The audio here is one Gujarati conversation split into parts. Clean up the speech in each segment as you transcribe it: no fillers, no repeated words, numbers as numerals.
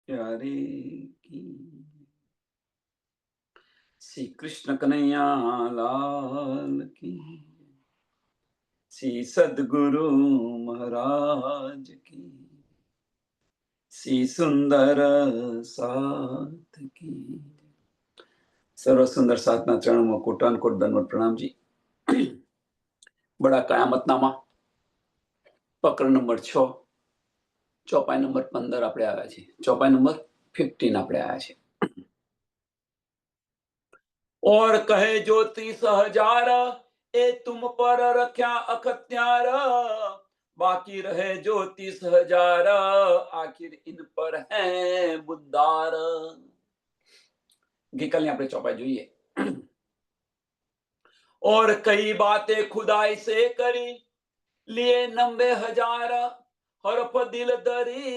प्यारे की श्री कृष्ण कन्हैया लाल की श्री सद्गुरु महाराज की श्री सुंदर साथ की सर्व सुंदर साधना चरण में कोटान कोट दंडवत प्रणाम जी। बड़ा कयामतनामा पकड़ नंबर 6 चौपाई नंबर 15 આપણે આવ્યા છે। चौपाई नंबर 15 આપણે આવ્યા છે। और कहे ज्योति सहजार ए तुम पर रख्या अखत्यार बाकी रहे ज्योति सहजार आखिर इन पर है बुद्धार। गईकालની આપણે ચોપાઈ જોઈએ। और कई बातें खुदाई से करी लिए 90,000 हरफ दिल दरी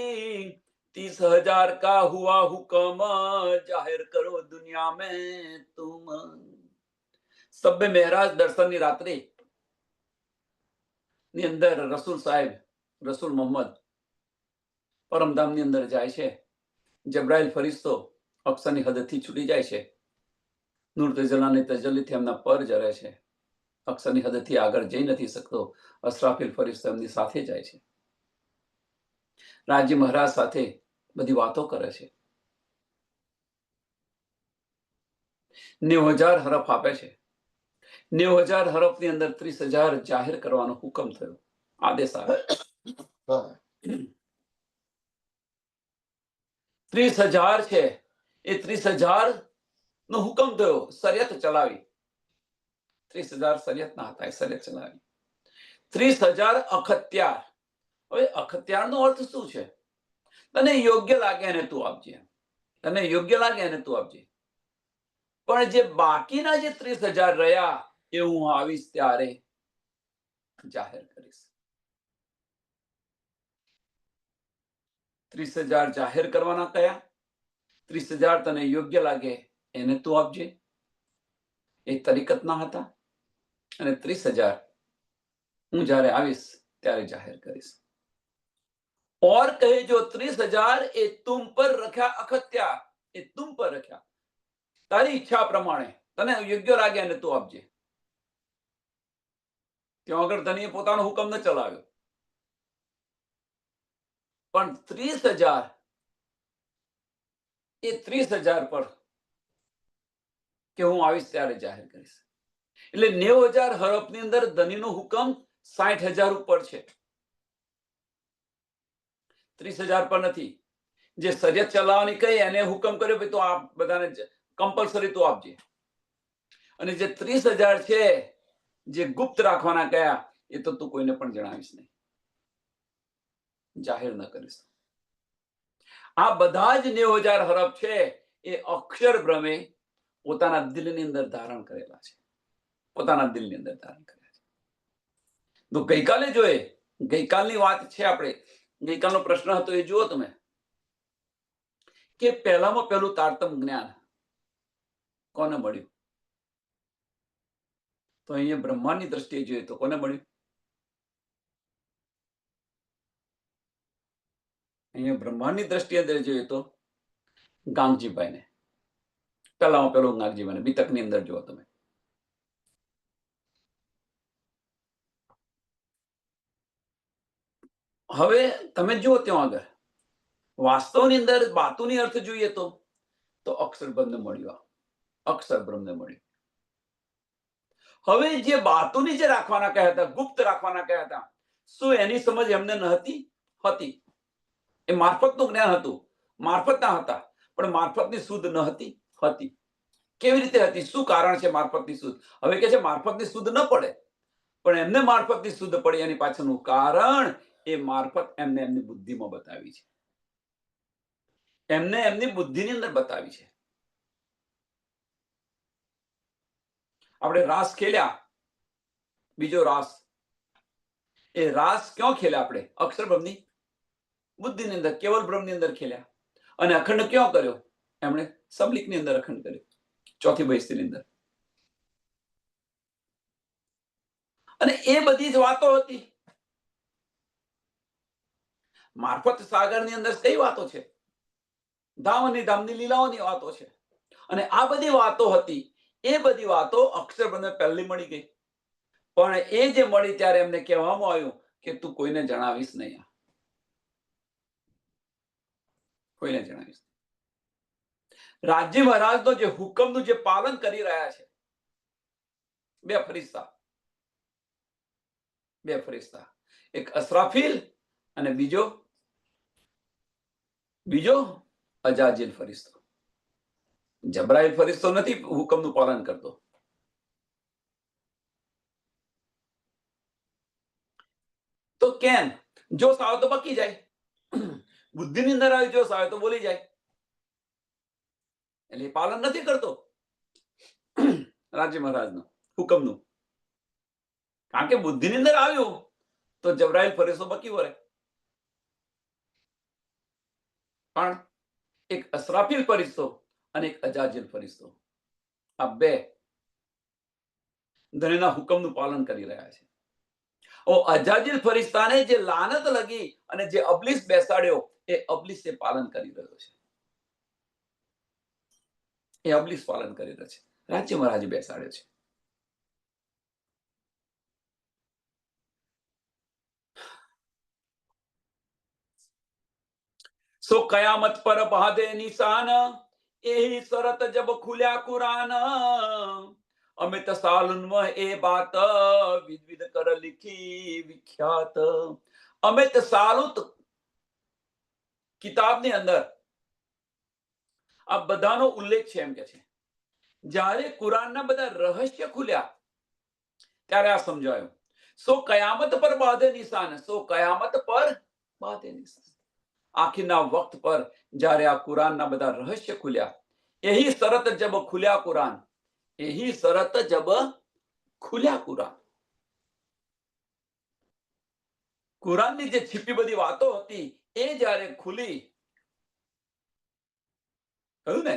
30,000 का हुआ हुक्म जाहिर करो दुनिया में तुम। સબ્બે મહેરાજ દર્શનની રાત્રે ની અંદર રસૂલ સાહેબ રસૂલ મોહમ્મદ પરમધામની અંદર જાય છે। જબ્રાઈલ ફરિશ્તો અક્ષરની હદથી છૂટી જાય છે। નૂર તજલ્લાની તજલ્લીથી એમના પર જરે છે। અક્ષરની હદથી આગળ જઈ નથી શકતો। અસરાફીલ ફરિશ્તો એમની સાથે જાય છે। રાજ્ય મહારાજ સાથે બધી વાતો કરે છે। 90,000 હરફ આપે છે। 90,000 હરફની અંદર 30,000 જાહેર કરવાનો હુકમ થયો, આદેશ આવ્યો। 30,000 છે એ 30,000 નો હુકમ થયો, શરિયત ચલાવી। 30,000 શરિયત ના હતા, શરિયત ચલાવી। 30,000 અખત્યાર। હવે અખત્યારનો અર્થ શું છે? તને યોગ્ય લાગે એને તું આપજે, તને યોગ્ય લાગે એને તું આપજે, પણ જે બાકીના જે 30,000 રહ્યા એ હું આવીશ ત્યારે જાહેર કરીશ। 30,000 જાહેર કરવાના કયા? 30,000 તને યોગ્ય લાગે એને તું આપજે, એ તરીકતના હતા। અને 30,000 હું જ્યારે આવીશ ત્યારે જાહેર કરીશ। और कहे जो 30,000 એ तुम पर रख्या अखत्यार, એ तुम पर रख्या, તારી ઈચ્છા પ્રમાણે તને યોગ્ય લાગે એને તું આપજે। ત્યાં આગળ ધણીએ પોતાનો હુકમ ન ચલાવ્યો, પણ 30,000 એ 30,000 પર કે હું આવીશ ત્યારે જાહેર કરીશ। એટલે 90,000 હરફની અંદર ધણીનો હુકમ 60,000 ઉપર છે, 30,000 પર નથી। જે શરિયત ચલાવવાની કહી એને હુકમ કર્યો ભાઈ તો આ બધાને કમ્પલસરી તું આપજે, અને જે 30,000 છે જે ગુપ્ત રાખવાના કયા એ તો તું કોઈને પણ જણાવીશ નહીં, જાહેર ન કરીશ। આ બધા જ 90,000 હરફ છે એ અક્ષર બ્રહ્મે પોતાના દિલની અંદર ધારણ કરેલા છે, પોતાના દિલની અંદર ધારણ કર્યા છે। તો ગઈકાલે જોઈએ, ગઈકાલની વાત છે આપણે, ગઈકાલનો પ્રશ્ન હતો એ જુઓ તમે કે પહેલામાં પહેલું તારતમ જ્ઞાન કોને મળ્યું? તો અહીંયા બ્રહ્માંડની દ્રષ્ટિએ જોઈએ તો કોને મળ્યું? અહીંયા બ્રહ્માંડની દ્રષ્ટિએ જોઈએ તો ગાંગજીભાઈને, પહેલામાં પહેલું ગાંગજીભાઈને બીતકની અંદર જુઓ તમે। હવે તમે જુઓ ત્યાં આગળ વાસ્તવની અંદર બાતુની અર્થ જોઈએ તો અક્ષર બ્રહ્મને મળ્યું, અક્ષર બ્રહ્મને મળ્યું। હવે જે બાતુની જે રાખવાના કહ્યા હતા, ગુપ્ત રાખવાના કહ્યા હતા, શું એની સમજ એમને ન હતી? હતી। એ મારફતનું જ્ઞાન હતું, મારફતના હતા, પણ મારફતની શુદ્ધ ન હતી? હતી। કેવી રીતે હતી? શું કારણ છે મારફતની શુદ્ધ? હવે કે છે મારફતની શુદ્ધ ન પડે, પણ એમને મારફતની શુદ્ધ પડી એની પાછળનું કારણ એ મારફત એમને એમની બુદ્ધિમાં બતાવી છે, એમને એમની બુદ્ધિની અંદર બતાવી છે। આપણે રાસ ખેલ્યા, બીજો રાસ, એ રાસ ક્યાં ખેલ્યા? આપણે અક્ષર બ્રહ્મની બુદ્ધિની અંદર, કેવલ બ્રહ્મની અંદર ખેલ્યા। અને અખંડ ક્યાં કર્યો? એમણે સબલિકની અંદર અખંડ કર્યો, ચોથી બહિસ્તીની અંદર। અને એ બધી જ વાતો હતી। મારફત સાગરની અંદર કઈ વાતો છે? ધામ અને ધામની લીલાઓની વાતો છે. અને આ બધી વાતો હતી, એ બધી વાતો અક્ષરબ્રહ્મને પહેલી મળી ગઈ. પણ એ જે મળી ત્યારે એમને કહેવામાં આવ્યું કે તું કોઈને જણાવીશ નહીં, કોઈને જણાવીશ. રાજ્ય મહારાજનો જે હુકમનું જે પાલન કરી રહ્યા છે બે ફરિશ્તા, એક અસરાફીલ અને બીજો અજાજીલ ફરિશ્તો. જબરાઈલ ફરિશ્તો નથી હુકમનું પાલન કરતો. તો કેમ? જોશ આવે તો બકી જાય, બુદ્ધિની અંદર આવે જોશ આવે તો બોલી જાય, એટલે પાલન નથી કરતો રાજ્ય મહારાજનું હુકમનું. કારણ કે બુદ્ધિની અંદર આવ્યું તો જબરાઈલ ફરિશ્તો બકી વળે. પણ એક અસરાફીલ ફરિશ્તો અને એક અજાજીલ ફરિશ્તો, આ બે ધણીના હુકમનું પાલન કરી રહ્યા છે. અજાજીલ ફરિશ્તાને જે લાનત લગી અને જે અબલીસ બેસાડ્યો, એ અબલીસ એ પાલન કરી રહ્યો છે. એ અબલીસ પાલન કરી રહ્યો છે, રાજ્ય મહારાજ બેસાડ્યો છે. સો કયામત પર બાંધે નિશાન, એહી શરત જબ ખુલ્યા કુરાન. અમિત સાલુનમાં એ બાત વિદવિદ કર લીખી વિખ્યાત. અમિત સાલુત કિતાબની અંદર આ બધાનો ઉલ્લેખ છે. એમ કે છે જ્યારે કુરાનના બધા રહસ્ય ખુલ્યા ત્યારે આ સમજાયું. સો કયામત પર બાંધે નિશાન, સો કયામત પર બાંધે નિશાન. આખીરના વક્ત પર જ્યારે આ કુરાનના બધા રહસ્ય ખુલ્યા, એહી શરત જબ ખુલ્યા કુરાન, એહી શરત જબ ખુલ્યા કુરાન. કુરાનની જે છીપી બધી વાતો હતી એ જ્યારે ખુલી, કહ્યું ને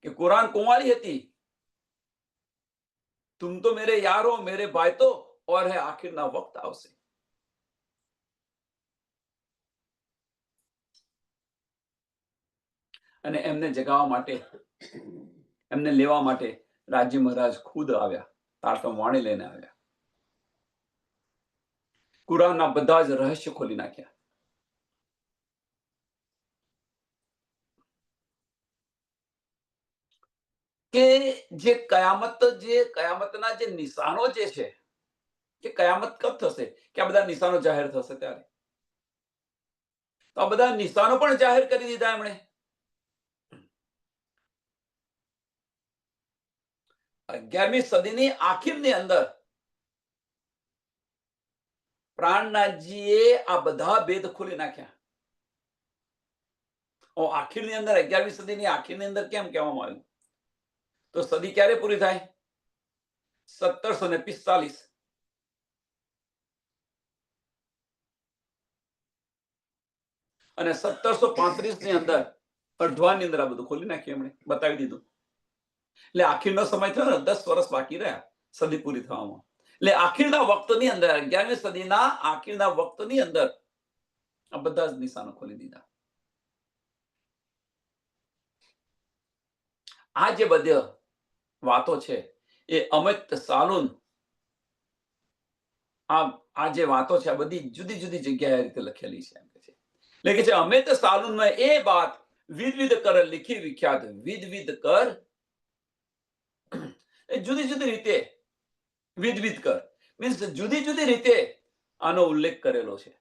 કે કુરાન કુંવારી હતી, તુમ તો મેરે યારો મેરે ભાઈ તો ઓર હે આખિરના વક્ત આવશે. અને એમને જગાવવા માટે, એમને લેવા માટે રાજ્ય મહારાજ ખુદ આવ્યા, તારતમ વાણી લઈને આવ્યા. કુરાનના બધા જ રહસ્ય ખોલી નાખ્યા. કે જે કયામતના જે નિશાનો જે છે, કે કયામત કબ થશે, કે આ બધા નિશાનો જાહેર થશે ત્યારે. તો આ બધા નિશાનો પણ જાહેર કરી દીધા એમણે. 11મી સદીની આખિરની અંદર પ્રાણનાથજીએ આ બધા ભેદ ખોલી નાખ્યા. આખિરની અંદર 11મી સદીની આખિરની અંદર કેમ કહેવામાં આવ્યું? તો સદી ક્યારે પૂરી થાય? 1745. અને 1735 ની અંદર અર્ધવાની અંદર આ બધું ખોલી નાખ્યું, એમણે બતાવી દીધું. એટલે આખીરનો સમય થયો ને, 10 વર્ષ બાકી રહ્યા સદી પૂરી થવામાં. એટલે આખીરના વક્તની અંદર, 11મી સદીના આખીરના વક્તની અંદર આ બધા જ નિશાનો ખોલી દીધા. આ જે બધી વાતો છે એ અમિત સાલુન, આ જે વાતો છે આ બધી જુદી જુદી જગ્યાએ રીતે લખેલી છે. એટલે કે છે અમિત સાલુનમાં એ બાત વિદવિદ કર લીખી વિખ્યાત. વિદવિદ કર, જુદી જુદી રીતે વિદવિદ કર મીન્સ જુદી જુદી રીતે આનો ઉલ્લેખ કરેલો છે.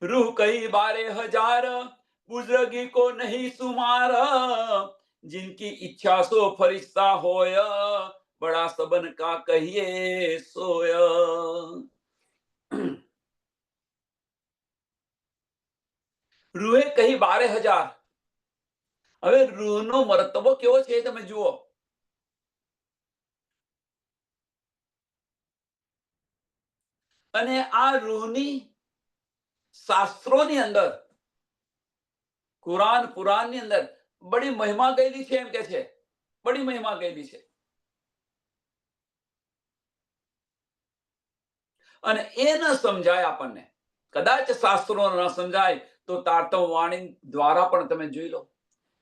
રૂહ કઈ 12,000 બુઝરગી કો નહીં સુમાર. जिनकी इच्छा सो फरिश्ता होय, बड़ा सबन का कहिए सोय. રૂહે કહી 12,000. હવે રૂહનો મરતબો કેવો છે તમે જુઓ. અને આ રૂહની શાસ્ત્રોની અંદર, કુરાન પુરાણની અંદર બડી મહિમા ગયેલી છે. એમ કે છે બડી મહિમા ગયેલી છે. અને એ ન સમજાય આપણને, કદાચ શાસ્ત્રો ન સમજાય તો તારતમ વાણી દ્વારા પણ તમે જોઈ લો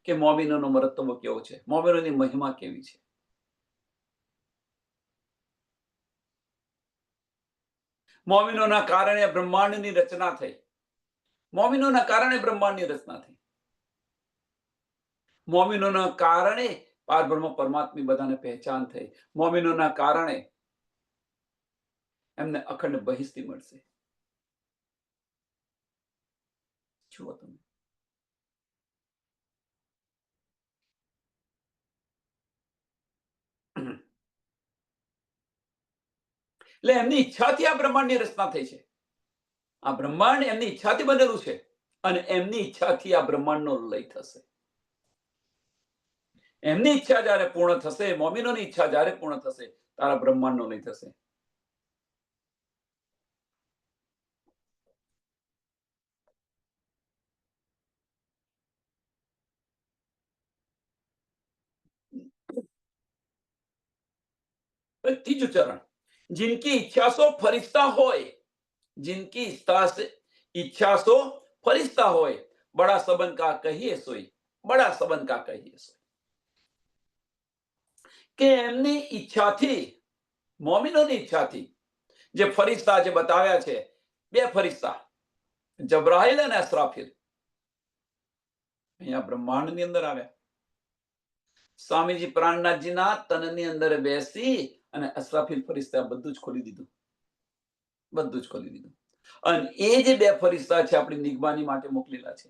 કે મોમિનોનો મરતબો કેવો છે, મોમિનોની મહિમા કેવી છે. મોમિનોના કારણે બ્રહ્માંડની રચના થઈ. મોમિનોના કારણે બ્રહ્માંડની રચના થઈ. મોમિનોના કારણે પારબ્રહ્મ પરમાત્મા બધાને પહેચાન થઈ. મોમિનોના કારણે એમને અખંડ બહિસ્તી મળશે. જુઓ તમે. એટલે એમની ઈચ્છાથી આ બ્રહ્માંડની રચના થઈ છે. આ બ્રહ્માંડ એમની ઈચ્છાથી બનેલું છે અને એમની ઈચ્છાથી આ બ્રહ્માંડનો લય થશે. એમની ઈચ્છા જ્યારે પૂર્ણ થશે, મોમિનોની ઈચ્છા જ્યારે પૂર્ણ થશે, તારા બ્રહ્માંડનો લય થશે. तीजू चरण, जिनकी इच्छा सो फरिश्ता होय, जिनकी इच्छा सो फरिश्ता होय, बड़ा सबन का कहिए सोई, बड़ा सबन का कहिए सोई. કે એમની ઈચ્છાથી, મોમિનોની ઈચ્છાથી જે ફરિશ્તા જે બતાવ્યા છે, બે ફરિશ્તા, જબ્રાઈલ અને અસરાફીલ, અહીંયા બ્રહ્માંડની અંદર આવ્યા. સ્વામીજી પ્રાણનાથજીના તનની અંદર બેસી અને અસરાફીલ ફરિશ્તા બધું જ ખોલી દીધું. બધું જ ખોલી દીધું. અને એ જે બે ફરિશ્તા છે આપણી નિગમાની માટે મોકલેલા છે,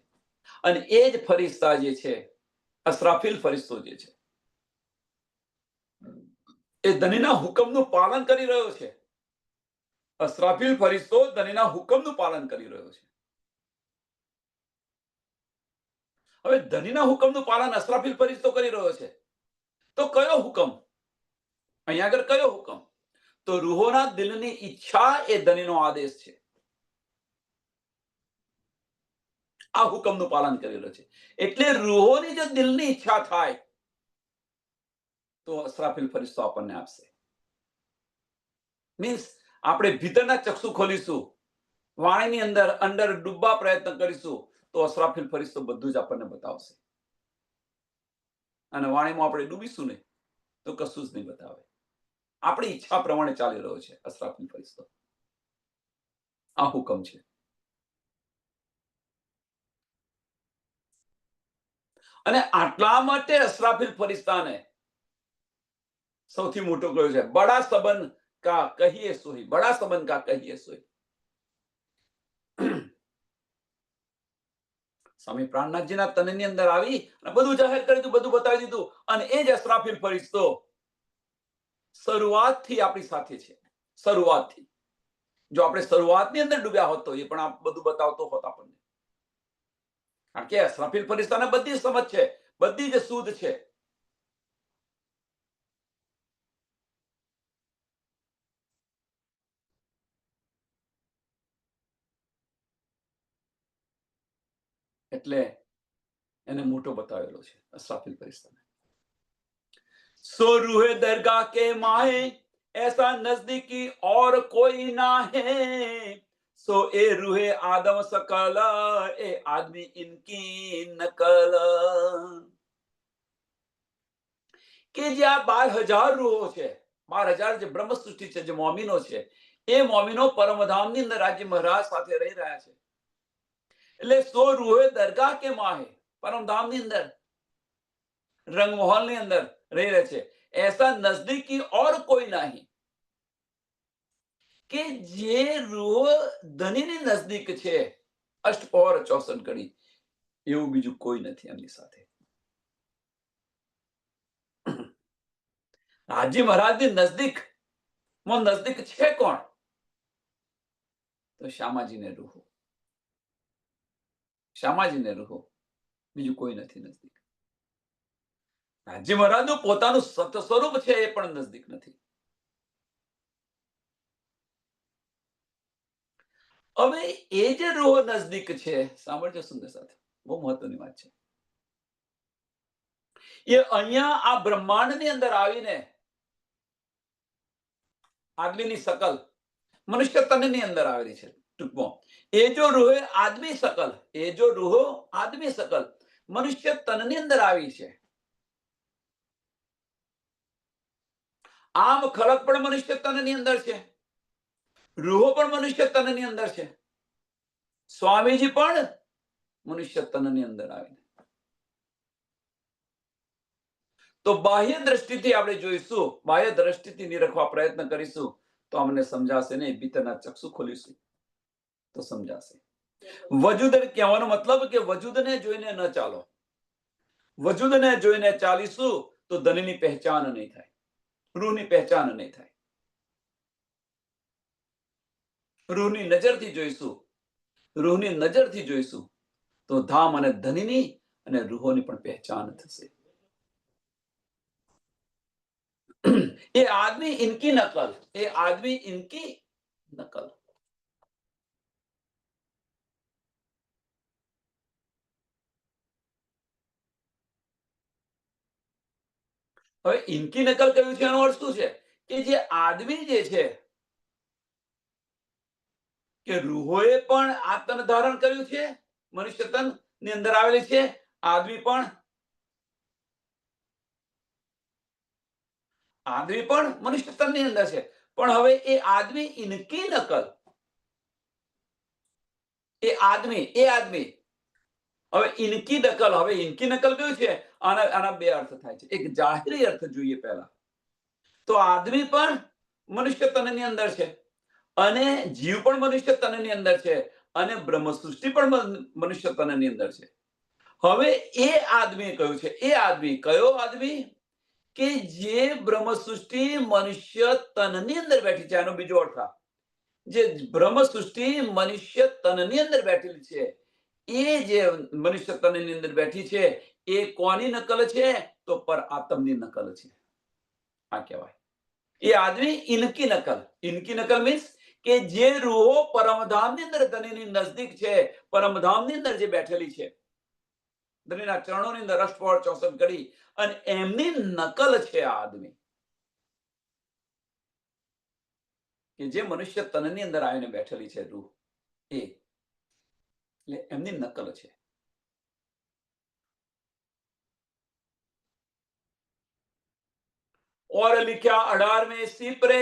અને એ જ ફરિશ્તા જે છે, અસરાફીલ ફરિશ્તો જે છે, એ ધણીના હુકમનું પાલન કરી રહ્યો છે. અસરાફીલ ફરિશ્તો ધણીના હુકમનું પાલન કરી રહ્યો છે. હવે ધણીના હુકમનું પાલન અસરાફીલ ફરિશ્તો કરી રહ્યો છે, તો કયો હુકમ? અહીંયા આગળ કયો હુકમ? તો રૂહોના દિલની ઈચ્છા એ ધણીનો આદેશ છે. આ હુકમનું પાલન કરી રહ્યો છે. એટલે રૂહોની જો દિલની ઈચ્છા થાય તો અસરાફીલ ફરિશ્તો આપણને આપશે. મીન્સ આપણે ભીતરના ચક્ષુ ખોલીશું, વાણીની અંદર ડૂબવા પ્રયત્ન કરીશું, તો અસરાફીલ ફરિશ્તો બધું જ આપણને બતાવશે. અને વાણીમાં આપણે ડૂબીશું ને તો કશું જ નહીં બતાવે. આપણી ઈચ્છા પ્રમાણે ચાલી રહ્યો છે અસરાફીલ ફરિશ્તો. આ હુકમ છે. અને આટલા માટે અસરાફીલ ફરિશ્તાને સૌથી મોટો કયો છે, બડા સબન કા કહીએ સોઈ, બડા સબન કા કહીએ સોઈ. સ્વામી પ્રાણનાથજીના તનની અંદર આવી અને બધું જાહેર કરી દીધું, બધું બતાવી દીધું. અને એ જ અસરાફીલ ફરિશ્તો શરૂઆતથી આપણી સાથે છે. શરૂઆતથી. જો આપણે શરૂઆતની અંદર ડૂબ્યા હોત તો એ પણ આ બધું બતાવતો હોત આપણને. કારણ કે અસરાફીલ ફરિશ્તાને બધી સમજ છે, બધી જ શુદ્ધ છે. એટલે એને મોટો બતાવેલો છે અસરાફીલ ફરિશ્તાને. सो रूहे दरगाह के माहे ऐसा नजदीकी और कोई ना है, सो ए रूहे आदम सकल ए आदमी इनकी नकल. કે જે આ 12,000 રૂહો છે, 12,000 જે બ્રહ્મ સૃષ્ટિ છે, જે મોમિનો છે, એ મોમિનો પરમધામની અંદર રાજ્ય મહારાજ સાથે રહી રહ્યા છે. એટલે 100 રૂહે દરગાહ કે માહે, પરમધામની અંદર, રંગમહોલની અંદર રહી રહે છે. ऐसा नजदीकी और कोई नहीं, કે જે રૂહ ધણીની નજદીક છે, અષ્ટપહોર 64 ઘડી, એવું બીજું કોઈ નથી એમની સાથે. રાજ્ય મહારાજની નજદીક છે કોણ? તો શ્યામાજીને રૂહો, શ્યામાજીને રૂહો, બીજું કોઈ નથી નજદીક. રાજ્ય મહારાજનું પોતાનું સત સ્વરૂપ છે, એ પણ નજદીક નથી. હવે એ જે રૂહો નજદીક છે, સાંભળજો સુંદર સાથે, બહુ મહત્વની વાત છે. એ અહીંયા આ બ્રહ્માંડની અંદર આવીને આગલીની શકલ મનુષ્ય તનની અંદર આવેલી છે. ટૂંકમાં એ જો રૂહે આદમી શકલ, એ જો રૂહો આદમી શકલ મનુષ્ય તનની અંદર આવી છે. આમ ખડક પણ મનુષ્ય તનની અંદર છે, રૂહો પણ મનુષ્ય તનની અંદર છે, સ્વામીજી પણ મનુષ્ય તનની અંદર આવીને. તો બાહ્ય દ્રષ્ટિથી આપણે જોઈશું, બાહ્ય દ્રષ્ટિથી નિરખવા પ્રયત્ન કરીશું તો અમને સમજાશે નહીં. ભીતરના ચક્ષુ ખોલીશું તો સમજાશે. વજૂદ કહેવાનો મતલબ કે વજૂદને જોઈને ન ચાલો. વજૂદને જોઈને ચાલીશું તો ધનની પહેચાન નહીં થાય, રૂહની પહેચાન નહીં થાય. રૂહની નજરથી જોઈશું, રૂહની નજરથી જોઈશું તો ધામ અને ધનની અને રૂહોની પણ પહેચાન થશે. ये आदमी इनकी नकल, ये आदमी इनकी नकल. હવે ઇનકી નકલ કહ્યું છે એનો અર્થ શું છે? કે જે આદમી જે છે કે રૂહોએ પણ આ તન ધારણ કર્યું છે, મનુષ્ય તન ની અંદર આવેલી છે, આદમી પણ મનુષ્ય તન ની અંદર છે. પણ હવે એ આદમી ઇનકી નકલ, એ આદમી હવે ઇનકી નકલ, હવે ઇનકી નકલ કયું છે? આના બે અર્થ થાય છે. એક જાહેરી અર્થ જોઈએ પહેલા તો આદમી પણ મનુષ્ય તનની અંદર છે અને જીવ પણ મનુષ્ય તનની અંદર છે અને બ્રહ્મ સૃષ્ટિ પણ મનુષ્ય તનની અંદર છે. હવે એ આદમી કયું છે? એ આદમી કયો આદમી? કે જે બ્રહ્મ સૃષ્ટિ મનુષ્ય તનની અંદર બેઠી છે. આનો બીજો અર્થ, જે બ્રહ્મ સૃષ્ટિ મનુષ્ય તનની અંદર બેઠેલી છે, એ જે મનુષ્ય તનની અંદર બેઠી છે એ કોની નકલ છે? તો પર આત્મની નકલ છે. આ કહેવાય એ આદમી ઇનકી નકલ. ઇનકી નકલ મીન્સ કે જે રૂહો પરમધામની અંદર ધનની નજદીક છે, પરમધામની અંદર જે બેઠેલી છે, ધનીના ચરણોની અંદર અષ્ટપહોળ 64 ઘડી, અને એમની નકલ છે આ આદમી, કે જે મનુષ્ય તનની અંદર આવીને બેઠેલી છે રૂહ, એ એટલે એમની નકલ છે. और लिखा 18वें सिपरे,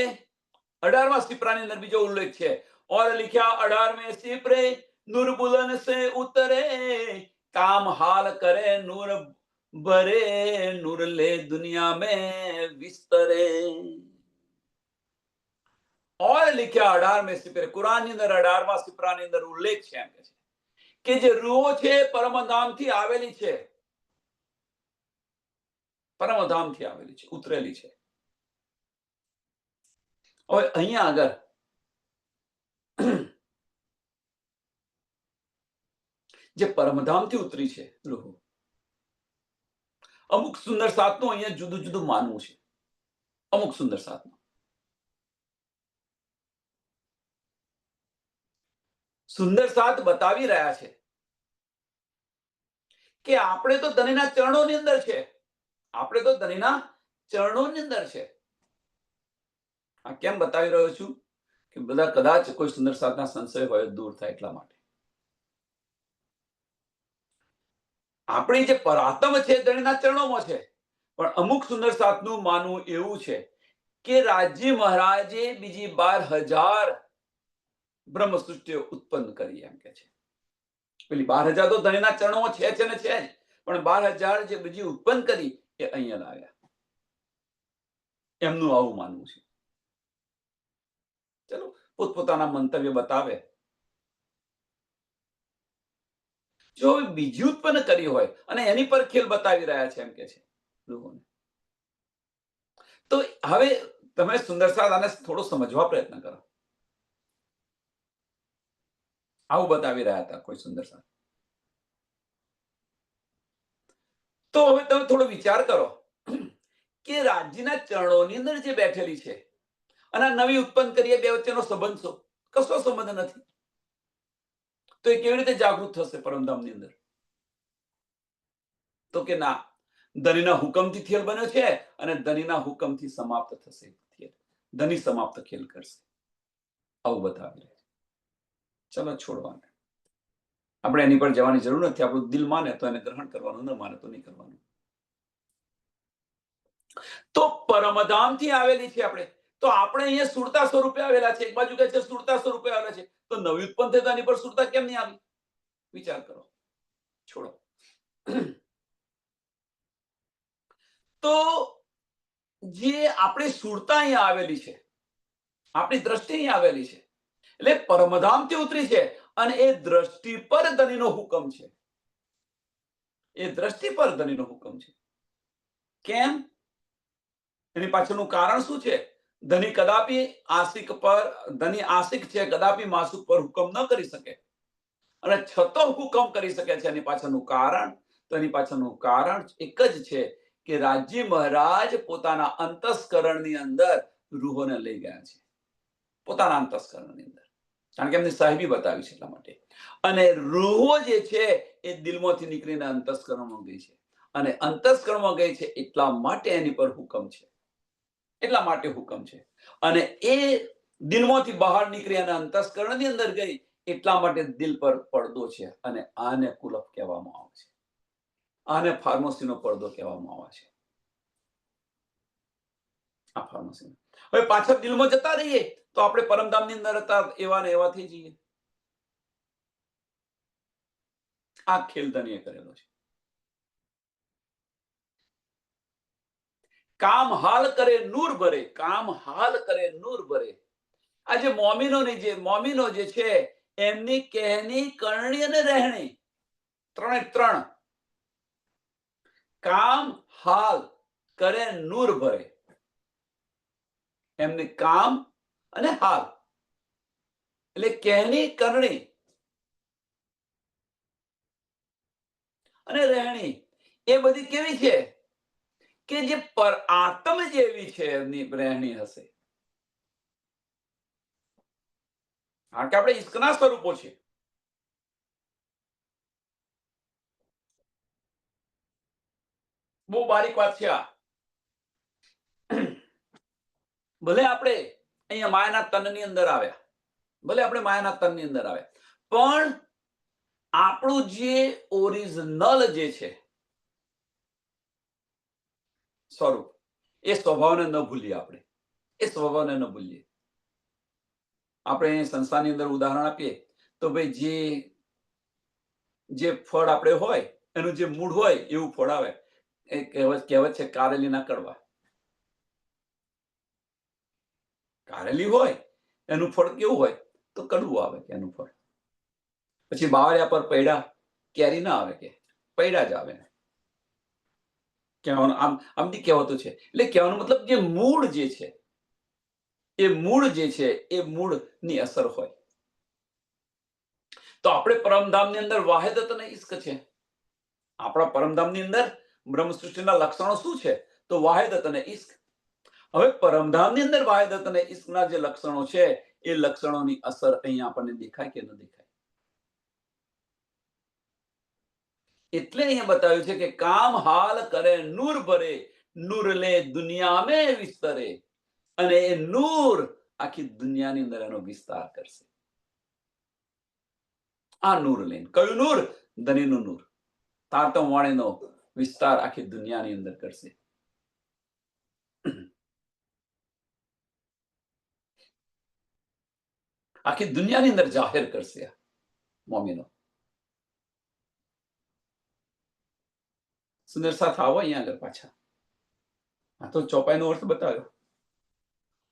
18वां सिपराની અંદર બીજો ઉલ્લેખ છે. और लिखा 18वें सिपरे, नूर बुलंद से उतरे, काम हाल करे नूर भरे, नूर ले दुनिया में विस्तरे. और लिखा 18वें सिपरे, કુરાનની અંદર 18વાં સિપરાની અંદર ઉલ્લેખ છે એમ કે જે રૂહો છે પરમધામથી આવેલી છે, પરમધામથી આવેલી છે, ઉતરેલી છે. હવે અહીંયા આગળ જે પરમધામથી ઉતરી છે રૂહો, અમુક સુંદર સાતનું અહીંયા જુદું જુદું માનવું છે. અમુક સુંદર સાતનું સુંદર સાત બતાવી રહ્યા છે કે આપણે તો ધણીના ચરણોની અંદર છે, આપણે તો ધણીના ચરણોની અંદર છે. આ કેમ બતાવી રહ્યો છું? કે બધા કદાચ કોઈ સુંદર સાતના સંશય હોય દૂર થાય એટલા માટે. આપણી જે પરાત્મ છે ધણીના ચરણોમાં છે, પણ અમુક સુંદર સાતનું માનવું એવું છે કે રાજી મહારાજે બીજી 12,000 બ્રહ્મ સૃષ્ટિઓ ઉત્પન્ન કરી એમ કે છે. પેલી 12,000 તો ધણીના ચરણોમાં છે જ, પણ 12,000 જે બીજી ઉત્પન્ન કરી એ અહીંયા લાવ્યા, એમનું આવું માનવું છે. ચલો પોતપોતાના મંતવ્ય બતાવે. જો બીજી ઉત્પન્ન કરી હોય અને એની પર ખેલ બતાવી રહ્યા છે એમ કે છે લોકોને, તો હવે તમે સુંદર સાત આને થોડો સમજવા પ્રયત્ન કરો. આવું બતાવી રહ્યા હતા કોઈ સુંદર સાત. તો હવે તમે થોડો વિચાર કરો કે રાજ્યના ચરણોની અંદર જે બેઠેલી છે અને નવી ઉત્પન્ન કરીએ, બે વચ્ચેનો સંબંધ કશો સંબંધ નથી. તો એ કેવી રીતે જાગૃત થશે પરમધામની અંદર? તો કે ના, ધનીના હુકમથી ખેલ બન્યો છે અને ધનીના હુકમથી સમાપ્ત થશે ખેલ. ધની સમાપ્ત ખેલ કરશે, આવું બતાવી રહ્યા છે. ચલો છોડવાને, આપણે એની પર જવાની જરૂર નથી. આપણું દિલ માને તો એને ગ્રહણ કરવાનું, ન માને તો નહીં કરવાનું. તો પરમધામથી આવેલી છે આપણે. તો આપણે અહીંયા સુરતા સ્વરૂપે આવેલા છે. એક બાજુ કહે છે સુરતા સ્વરૂપે આવેલા છે, તો નવી ઉત્પન્ન થતા એની પર સુરતા કેમ નહીં આવી? વિચાર કરો, છોડો. તો જે આપણી સુરતા અહીંયા આવેલી છે, આપણી દ્રષ્ટિ અહીંયા આવેલી છે, એટલે પરમધામથી ઉતરી છે, અને એ દ્રષ્ટિ પર ધણીનો હુકમ છે. એ દ્રષ્ટિ પર ધણીનો હુકમ છે. કેમ? એની પાછળનું કારણ શું છે? ધની કદાપી આશિક પર, ધની આશિક છે, કદાપી માસુક પર હુકમ ન કરી શકે, અને છતાં હુકમ કરી શકે છે. એની પાછળનું કારણ, તો એની પાછળનું કારણ એક જ છે કે રાજી મહારાજ પોતાના અંતસ્કરણની અંદર રૂહોને લઈ ગયા છે. પોતાના અંતસ્કરણની અંદર, કારણ કે એમની સાહેબી બતાવી છે એટલા માટે. અને રૂહો જે છે એ દિલમાંથી નીકળીને અંતસ્કરણમાં ગઈ છે, અને અંતસ્કરણમાં ગઈ છે એટલા માટે એની પર હુકમ છે. એટલા માટે હુકમ છે. અને એ દિલમાંથી બહાર નીકળી અને અંતસ્કરણની અંદર ગઈ એટલા માટે દિલ પર પડદો છે. અને આને કુલફ કહેવામાં આવે છે. આને ફાર્મસીનો પડદો કહેવામાં આવે છે. આ ફાર્મસી. હવે પાછળ દિલમાં જતા રહીએ તો આપણે પરમધામની અંદર હતા એવા ને એવા થઈ જઈએ. આ ખેલ ધણીએ કરેલો છે. કામ હાલ કરે નૂર ભરે, કામ હાલ કરે નૂર ભરે. આ જે મોમીનો જે છે એમની કહેની, કરણી અને રહેણી, ત્રણે ત્રણ કામ હાલ કરે નૂર ભરે. એમની કામ અને હાલ એટલે કહેની, કરણી અને રહેણી એ બધી કેવી છે કે જે પર આત્મ જેવી છે એમની રહેણી હશે. કારણ કે આપણે ઈશ્કના સ્વરૂપો છે. બહુ બારીક વાત છે આ. ભલે આપણે અહીંયા માયાના તનની અંદર આવ્યા, ભલે આપણે માયાના તનની અંદર આવ્યા, પણ આપણું જે ઓરિજિનલ જે છે સ્વરૂપ, એ સ્વભાવને ન ભૂલીએ. આપણે એ સ્વભાવને ન ભૂલીએ. આપણે સંસ્થાની અંદર ઉદાહરણ આપીએ તો ભાઈ જે ફળ આપણે હોય એનું જે મૂળ હોય એવું ફળ આવે. એ કહેવત છે કારેલીના કડવા. કારેલી હોય એનું ફળ કેવું હોય તો કડવું આવે કે એનું ફળ. પછી બાવળિયા પર પૈડા, કેરી ના આવે કે પૈડા જ આવે. કહેવાનું આમથી કહેવતો છે. એટલે કહેવાનો મતલબ જે મૂળ જે છે એ મૂળની અસર હોય. તો આપણે પરમધામની અંદર વાહિદત અને ઇશ્ક છે. આપણા પરમધામની અંદર બ્રહ્મ સૃષ્ટિના લક્ષણો શું છે? તો વાહિદત અને ઇશ્ક. હવે પરમધામની અંદર વાહિદત અને ઇશ્કના જે લક્ષણો છે એ લક્ષણોની અસર અહીંયા આપણને દેખાય કે ન દેખાય? એટલે અહીંયા બતાવ્યું છે કે કામ હાલ કરે નૂર ભરે, નૂર લે દુનિયા મેં વિસ્તરે. અને એ નૂર આખી દુનિયાની અંદર એનો વિસ્તાર કરશે. આ નૂર લઈને, કયું નૂર? ધણીનું નૂર. તારતમ વાણીનો વિસ્તાર આખી દુનિયાની અંદર કરશે. આખી દુનિયાની અંદર જાહેર કરશે મોમીનો. સુંદર સાથ આવો અહીંયા આગળ પાછા. આ તો ચોપાઈનો અર્થ બતાવ્યો.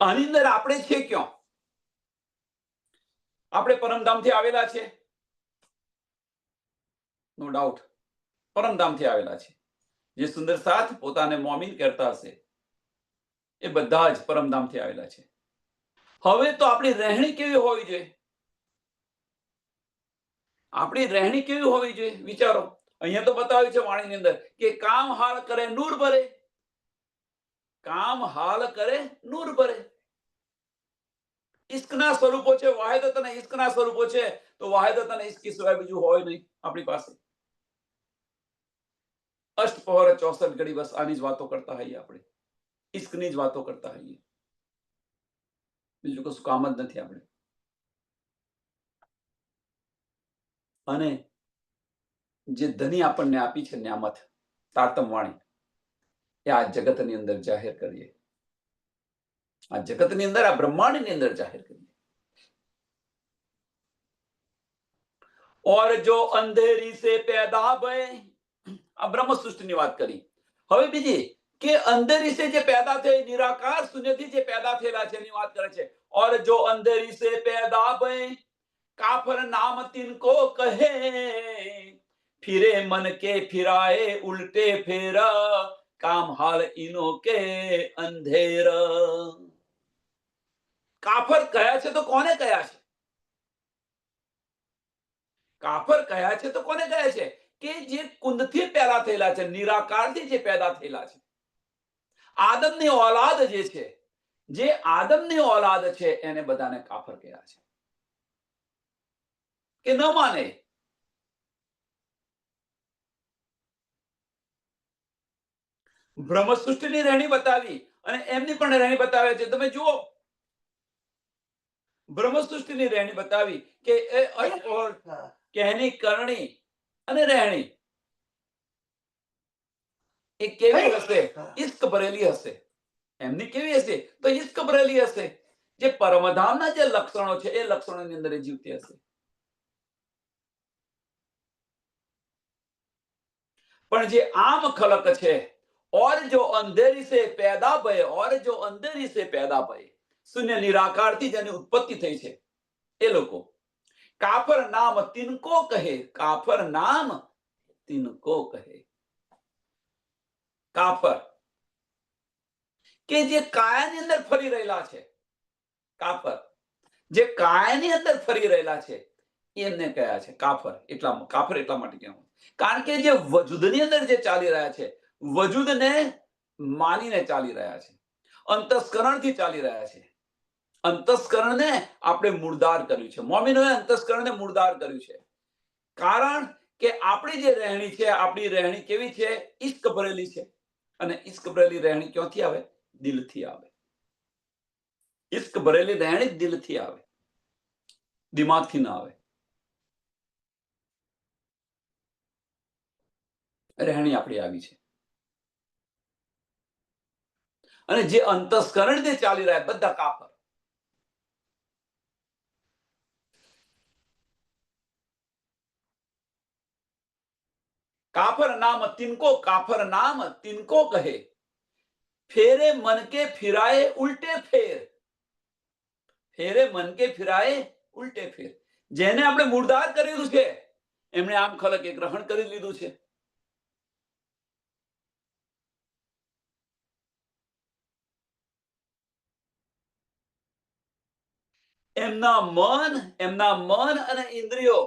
આની અંદર આપણે છે ક્યાં? આપણે પરમધામથી આવેલા છે, નો ડાઉટ પરમધામથી આવેલા છે. જે સુંદર સાથ પોતાને મોમીન કરતા હશે એ બધા જ પરમધામથી આવેલા છે. હવે તો આપણી રહેણી કેવી હોવી જોઈએ? આપણી રહેણી કેવી હોવી જોઈએ? વિચારો. અહીંયા તો બતાવ્યું છે વાણીની અંદર કે કામ હાલ કરે નૂર ભરે. કામ હાલ કરે નૂર ભરે. ઇશ્કના સ્વરૂપો છે, વાહિદત અને ઇશ્કના સ્વરૂપો છે. તો વાહિદત અને ઇશ્ક સિવાય બીજું હોય નહીં આપણી પાસે. અષ્ટપહર 64 ઘડી બસ આની જ વાતો કરતા હોઈએ આપણે, ઇશ્કની જ વાતો કરતા હોઈએ. બીજું કશું કામ જ નથી આપણે. અને જે ધની આપણને આપી છે ન્યામત તાતમ વાણી એ આ જગતની અંદર જાહેર કરીએ, આ જગતની અંદર, આ બ્રહ્માંડની અંદર જાહેર કરીએ. और जो अंधेरी से पैदा भय, આ બ્રહ્મ સૃષ્ટિની વાત કરી. હવે બીજી કે અંધેરી से જે પેદા થઈ, નિરાકાર શૂન્યથી જે પેદા થયેલા છે એની વાત કરે છે. और जो अंधेरी से पैदा भय काफर नाम तिनको कहे, फिरे मन के फिराए उल्टे फेरा, काम हाल इनो के अंधेर. કાફર કયા છે તો કોને કયા છે? કાફર કયા છે તો કોને કયા છે? કે જે કુંદથી પેદા થયેલા છે, નિરાકારથી જે પેદા થયેલા છે, આદમની ઓલાદ જે છે, જે આદમની ઓલાદ છે એને બધાને કાફર કયા છે કે ન માને. બ્રહ્મ સૃષ્ટિની રહેણી બતાવી અને એમની પણ રહેણી બતાવે છે. તમે જુઓ, બ્રહ્મ સૃષ્ટિની રહેણી બતાવી કે કહેણી, કરણી અને રહેણી એ કેવી હશે? ઇશ્ક ભરેલી હશે. એમની કેવી હશે? તો ઇશ્ક ભરેલી હશે. જે પરમધામના જે લક્ષણો છે એ લક્ષણોની અંદર એ જીવતી હશે. પણ જે આમ ખલક છે, और जो अंधेरी से पैदा भय, और जो अंधेरी से पैदा भय, શૂન્ય નિરાકારથી જેની ઉત્પત્તિ થઈ છે એ લોકો કાફર નામ તિनको કહે, કાફર નામ તિनको કહે. કાફર કે જે કાયાની અંદર ફરી રહેલા છે, કાફર જે કાયાની અંદર ફરી રહેલા છે એમને કયા છે કાફર. કાફર એટલા માટે કહેવું કારણ કે જે વજૂદની અંદર જે ચાલી રહ્યા છે, વજૂદને માનીને ચાલી રહ્યા છે, અંતસ્કરણથી ચાલી રહ્યા છે. અંતસ્કરણને આપણે મૂળદાર કર્યું છે. મોમીનોએ અંતસ્કરણને મૂળદાર કર્યું છે. કારણ કે આપણી જે રહેણી છે, આપણી રહેણી કેવી છે? ઇશ્ક ભરેલી છે. અને ઇશ્ક ભરેલી રહેણી ક્યાંથી આવે? દિલથી આવે. ઇશ્ક ભરેલી રહેણી દિલથી આવે, દિમાગથી ના આવે. રહેણી આપણી આવી છે. અને જે અંતસ્કરણ જે ચાલી રહ્યા બધા કાફર. काफर नाम तिनको, काफर नाम तिनको कहे, फेरे मन के फिराए उल्टे फेर. फेरे मन के फिराए उल्टे फेर. જેને આપણે મૂળદાર કરેલું છે એમણે આમ ખલક એ ગ્રહણ કરી લીધું છે. એમના મન અને ઇન્દ્રિયો,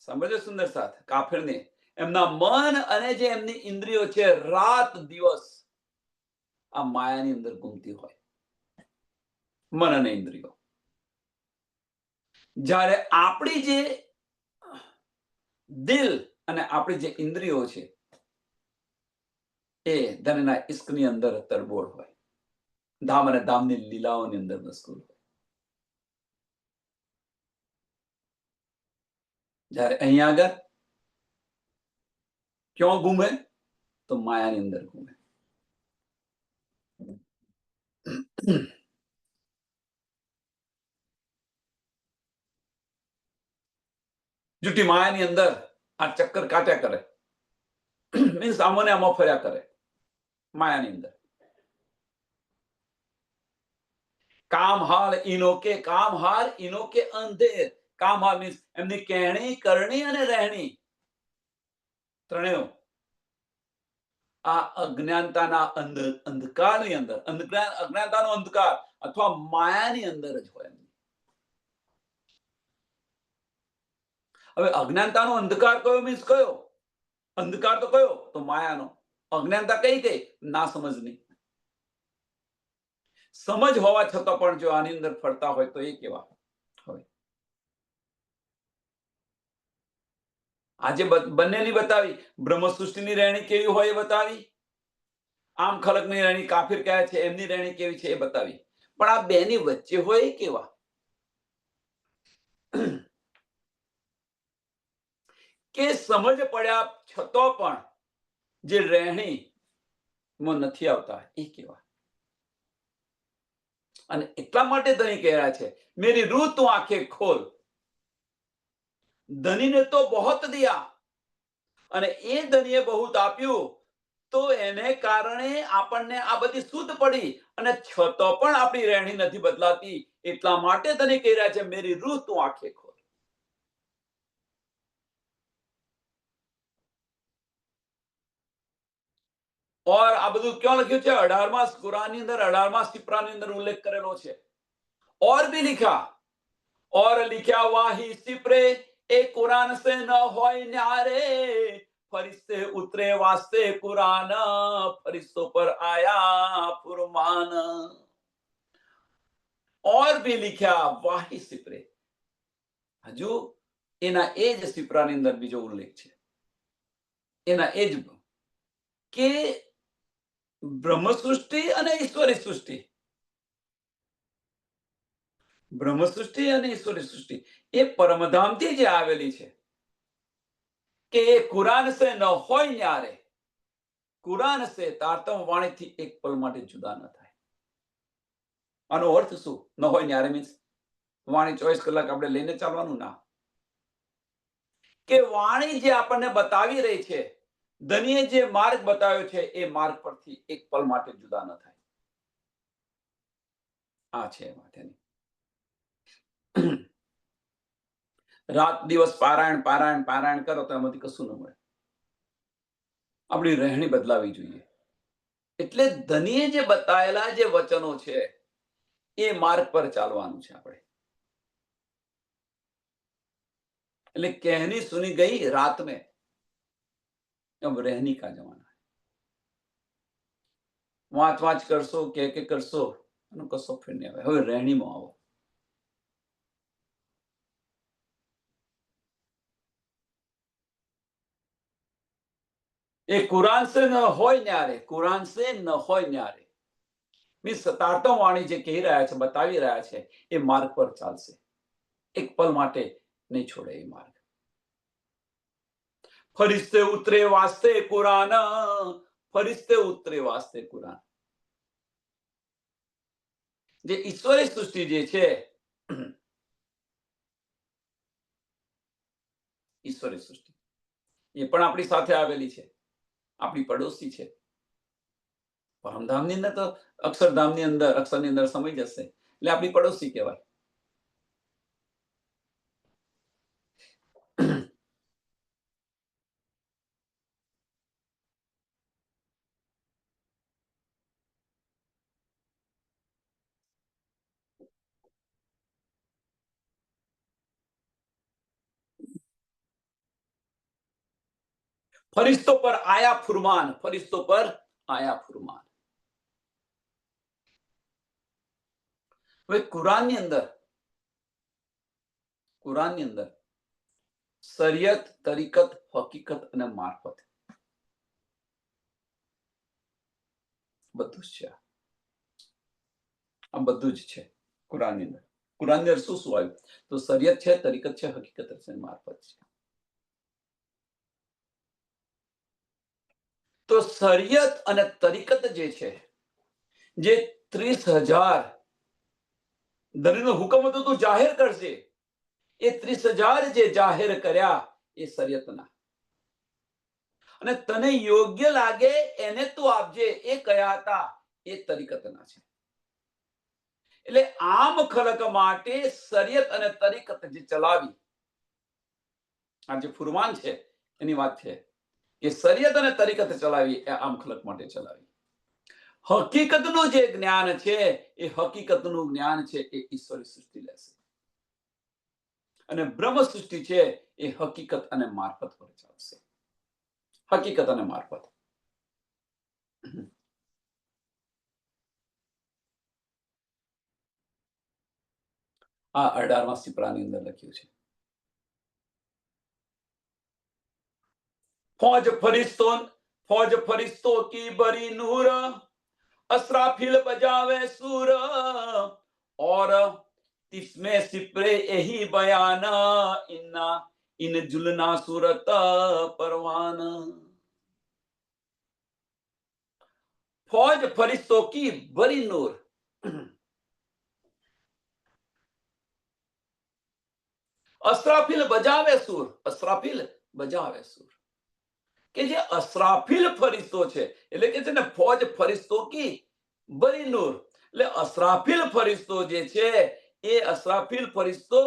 સમજો સુંદર સાથ, કાફરને એમના મન અને જે એમની ઇન્દ્રિયો છે રાત દિવસ આ માયાની અંદર ઘૂમતી હોય. મન અને ઇન્દ્રિયો. જ્યારે આપણી જે દિલ અને આપણી જે ઇન્દ્રિયો છે એ ધનના ઇશ્કની અંદર તરબોળ હોય, ધામ અને ધામની લીલાઓની અંદર મશગુલ હોય. જ્યારે અહીંયા આગળ ક્યાં ઘૂમે? તો માયાની અંદર ઘૂમે. જુટી માયાની અંદર આ ચક્કર કાટ્યા કરે, મીન્સ આમને આમાં ફર્યા કરે માયાની અંદર. કામ હાલ ઇનો કે, કામ હાલ ઇનો કે અંધેર. કામ હાલ મીન્સ એમની કહેણી, કરણી અને રહેણી ત્રણેય આ અજ્ઞાનતાના અંધકારની અંદર, અજ્ઞાનતાનો અંધકાર અથવા માયાની અંદર જ હોય. હવે અજ્ઞાનતાનો અંધકાર કયો? મીન્સ કયો અંધકાર? તો કયો? તો માયાનો. અજ્ઞાનતા કઈ? ના સમજની. સમજ હોવા છતાં પણ જો આની અંદર ફરતા હોય તો એ કેવા હોય? આજે બંનેની બતાવી. બ્રહ્મ સૃષ્ટિની રહેણી કેવી હોય એ બતાવી, આમ ખલકની રહેણી કાફિર કયા છે એમની રહેણી કેવી છે એ બતાવી. પણ આ બેની વચ્ચે હોય કેવા? કે સમજ પડ્યા છતો પણ જે રહેણી માં નથી આવતા એ કેવા. અને એટલા માટે ધણી કહે રહ્યા છે, મેરી રૂહ તું આંખે ખોલ. ધનીને તો બહોત દિયા, અને એ ધનીએ બહુત આપ્યું, તો એને કારણે આપણને આ બધી શુદ્ધ પડી, અને છતો પણ આપણી રહેણી નથી બદલાતી. એટલા માટે ધણી કહી રહ્યા છે, મેરી રૂહ તું આંખે ખોલ. और આ બધું ક્યાં લખ્યું છે? 18મા કુરાનની અંદર 18મા સિપરાની અંદર ઉલ્લેખ કરેલો છે. और भी लिखा, और लिखा वाही सिपरे ए कुरान से न होय न्यारे, फरिश्ते उतरे वास्ते कुरान, फरिश्तों पर आया फुरमान. और भी लिखा वाही सिपरे. હજુ એના એ જ સિપરાની અંદર બીજો ઉલ્લેખ છે, એના એ જ કે બ્રહ્મ સૃષ્ટિ અને ઈશ્વરી સૃષ્ટિ, બ્રહ્મ સૃષ્ટિ અને ઈશ્વરી સૃષ્ટિ એ પરમધામથી જે આવેલી છે, કે એ કુરાન સે ન હોય ન્યારે, કુરાન સે તારતમ વાણીથી એક પલ માટે જુદા ન થાય. આનો અર્થ શું? ન હોય ન્યારે મીન્સ વાણી 24 કલાક આપણે લઈને ચાલવાનું ના, કે વાણી જે આપણને બતાવી રહી છે, ધનીએ જે માર્ગ બતાવ્યો છે, એ માર્ગ પરથી એક પલ માટે જુદા ન થાય. આ છે માટેની. રાત દિવસ પારાયણ પારાયણ પારાયણ કરો તો એમાંથી કશું ન મળે. આપણી રહેણી બદલાવી જોઈએ. એટલે ધનીએ જે બતાવેલા જે વચનો છે, એ માર્ગ પર ચાલવાનું છે આપણે. એટલે કહેની સુની ગઈ રાત में, अब रहनी का जमाना है. વાંચ વાંચ કરશો કે કરશો એનો કશો ફેર નહીં આવે. હવે રહેણીમાં આવો. એ કુરાન સે ન હોય ન્યારે, કુરાન સે ન હોય ન્યારે મીન્સ તારતમ વાણી જે કહી રહ્યા છે, બતાવી રહ્યા છે, એ માર્ગ પર ચાલશે. એક પલ માટે નહીં છોડે એ માર્ગ. ફરિશ્તે ઉતરે વાસ્તે કુરાન, ફરિશ્તે ઉતરે વાસ્તે કુરાન. જે ઈશ્વરી સૃષ્ટિ જે છે, ઈશ્વરી સૃષ્ટિ એ પણ આપણી સાથે આવેલી છે, આપણી પડોશી છે. પરમધામની અંદર તો અક્ષરધામની અંદર, અક્ષરની અંદર સમય જશે એટલે આપણી પડોશી કહેવાય. ફરિશ્તો પર આયા ફુરમાન, ફરિશ્તો પર આયા ફુરમાન. હવે કુરાનની અંદર શરિયત, તરીકત, હકીકત અને મારફત બધું જ છે. આ બધું જ છે કુરાનની અંદર. કુરાનની અંદર શું શું આવ્યું? તો શરિયત છે, તરીકત છે, હકીકત છે, મારફત છે. તો શરિયત અને તરીકત જે છે, જે 30,000 ધણીનો હુકમ હતો તું જાહેર કરશે, એ 30,000 જે જાહેર કર્યા એ શરિયતના, અને તને યોગ્ય લાગે એને તું આપજે, એ કયા હતા? એ તરીકતના છે. એટલે આમ ખલક માટે શરિયત અને તરીકત જે ચલાવી, આ જે ફુરમાન છે એની વાત છે કે શરિયત અને તરીકત ચલાવી, એ આમ ખલક માટે ચલાવી. હકીકતનું જે જ્ઞાન છે, એ હકીકતનું જ્ઞાન છે, એ ઈશ્વરી સૃષ્ટિ લેશે, અને બ્રહ્મ સૃષ્ટિ છે એ હકીકત અને મારફત પર ચાલશે. હકીકત અને મારફત. આ 18મા સિપરાની અંદર લખ્યું છે. फौज फरिश्तों की बरी नूर, असराफिल बजावे सूर, और तिसमें सिपरे यही बयान, इन्ना इन जुलना सूरत परवान। फौज फरिश्तों की बड़ी नूर। अस्राफिल बजावे सूर, अस्राफिल बजावे सूर। કે જે અસરાફીલ ફરિશ્તો છે એટલે કે છે ને ફૌજ ફરિશ્તો કી બરી નૂર, એટલે અસરાફીલ ફરિશ્તો જે છે એ અસરાફીલ ફરિશ્તો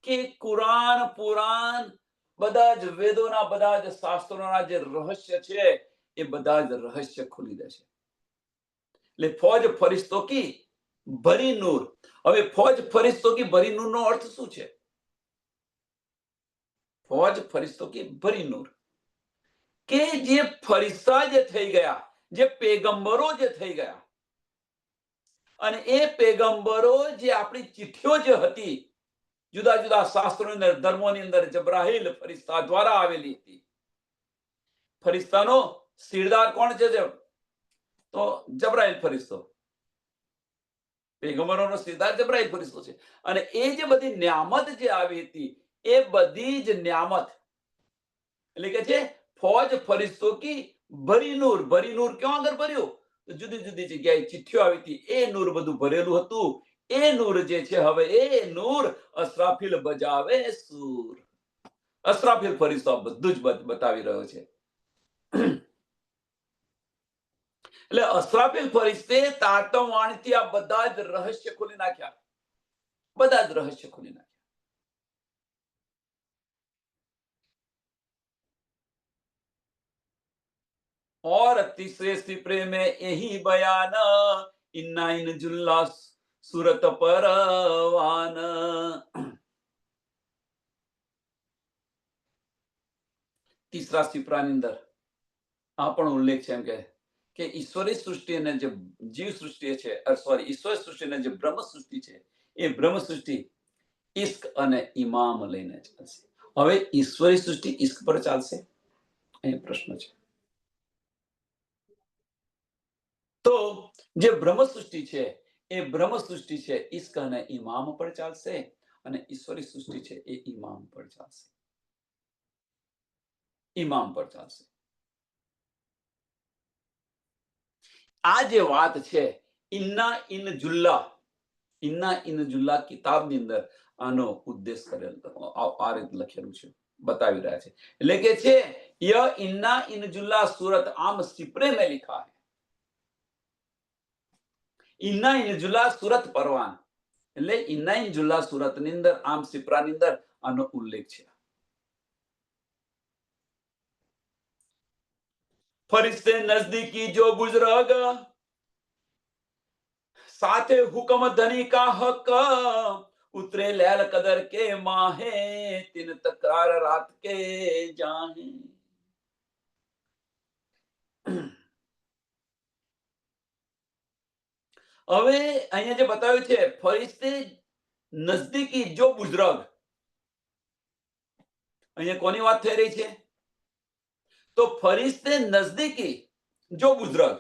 કે કુરાન પુરાણ બધા જ વેદોના બધા જ શાસ્ત્રોના જે રહસ્ય છે એ બધા જ રહસ્ય ખોલી દેશે, એટલે ફૌજ ફરિશ્તો કી બરી નૂર। હવે ફૌજ ફરિશ્તો કી બરી નૂર નો અર્થ શું છે? ફૌજ ફરિશ્તો કી બરી નૂર કે જે ફરિશ્તા જે થઈ ગયા, જે પેગંબરો જે થઈ ગયા, અને એ પેગંબરો જે આપણી ચિઠ્ઠીઓ જે હતી જુદા જુદા શાસ્ત્રોની અંદર ધર્મોની અંદર જબ્રાહીલ ફરિશ્તા દ્વારા આવેલી હતી। ફરિશ્તાનો સિરદાર કોણ છે? તો જબ્રાઈલ ફરિશ્તો, પેગંબરોનો સિરદાર જબ્રાઈલ ફરિશ્તો છે। અને એ જે બધી ન્યામત જે આવી હતી એ બધી જ ન્યામત એટલે કે છે ફૌજ ફરિશ્તો કી ભરી નૂર। ભરી નૂર ક્યાં આગળ ભર્યું? તો જુદી જુદી જગ્યાએ ચિઠ્ઠીઓ આવી હતી, એ નૂર બધું ભરેલું હતું। એ નૂર જે છે હવે એ નૂર અસરાફીલ બજાવે સૂર। અસરાફીલ ફરિશ્તો બધું જ બતાવી રહ્યો છે। એટલે અસરાફીલ ફરિશ્તે તાતમ વાણીથી આ બધા જ રહસ્ય ખોલી નાખ્યા, બધા જ રહસ્ય ખોલી નાખ્યા। और तीसरे सिपरे में यही बयान, इन्ना इन जुल्ला सूरत परवान। तीसरा सिपराની અંદર આ પણ ઉલ્લેખ છે એમ કે ઈશ્વરી સૃષ્ટિ અને જે જીવ સૃષ્ટિ છે, સોરી ઈશ્વર સૃષ્ટિ અને જે બ્રહ્મ સૃષ્ટિ છે એ બ્રહ્મ સૃષ્ટિ ઇશ્ક અને ઇમામ લઈને ચાલશે। હવે ઈશ્વરી સૃષ્ટિ ઇશ્ક પર ચાલશે? એ પ્રશ્ન છે। તો જે બ્રહ્મ સૃષ્ટિ છે એ બ્રહ્મ સૃષ્ટિ છે ઇશ્ક અને ઇમામ પર ચાલશે, અને ઈશ્વરી સૃષ્ટિ છે એ ઇમામ પર ચાલશે, ઇમામ પર ચાલશે। આ જે વાત છે ઇન્ના ઇન જુલ્લા કિતાબની અંદર આનો ઉદ્દેશ કરેલો આ રીતે લખેલું છે, બતાવી રહ્યા છે। એટલે કે છે ય ઇન્ના ઇન જુલ્લા सूरत आम सिपरे में लिखा है, ઇન્ના ઇન જુલ્લા सूरत परवान, એટલે ઇન્ના ઇન જુલ્લા सूरत ની અંદર આમ સિપરાની અંદર આનો ઉલ્લેખ છે। फरिश्ते नजदीकी जो बुजुर्ग, साथे हुक्म धनी का हक, उतरे लैल कदर के माहे, तीन तकरार रात के जाहे। હવે અહીંયા જે બતાવ્યું છે ફરિશ્તે નજદીકી જો બુઝુર્ગ, અહીંયા કોની વાત થઈ રહી છે? તો ફરિશ્તે નજદીકી જો બુઝુર્ગ,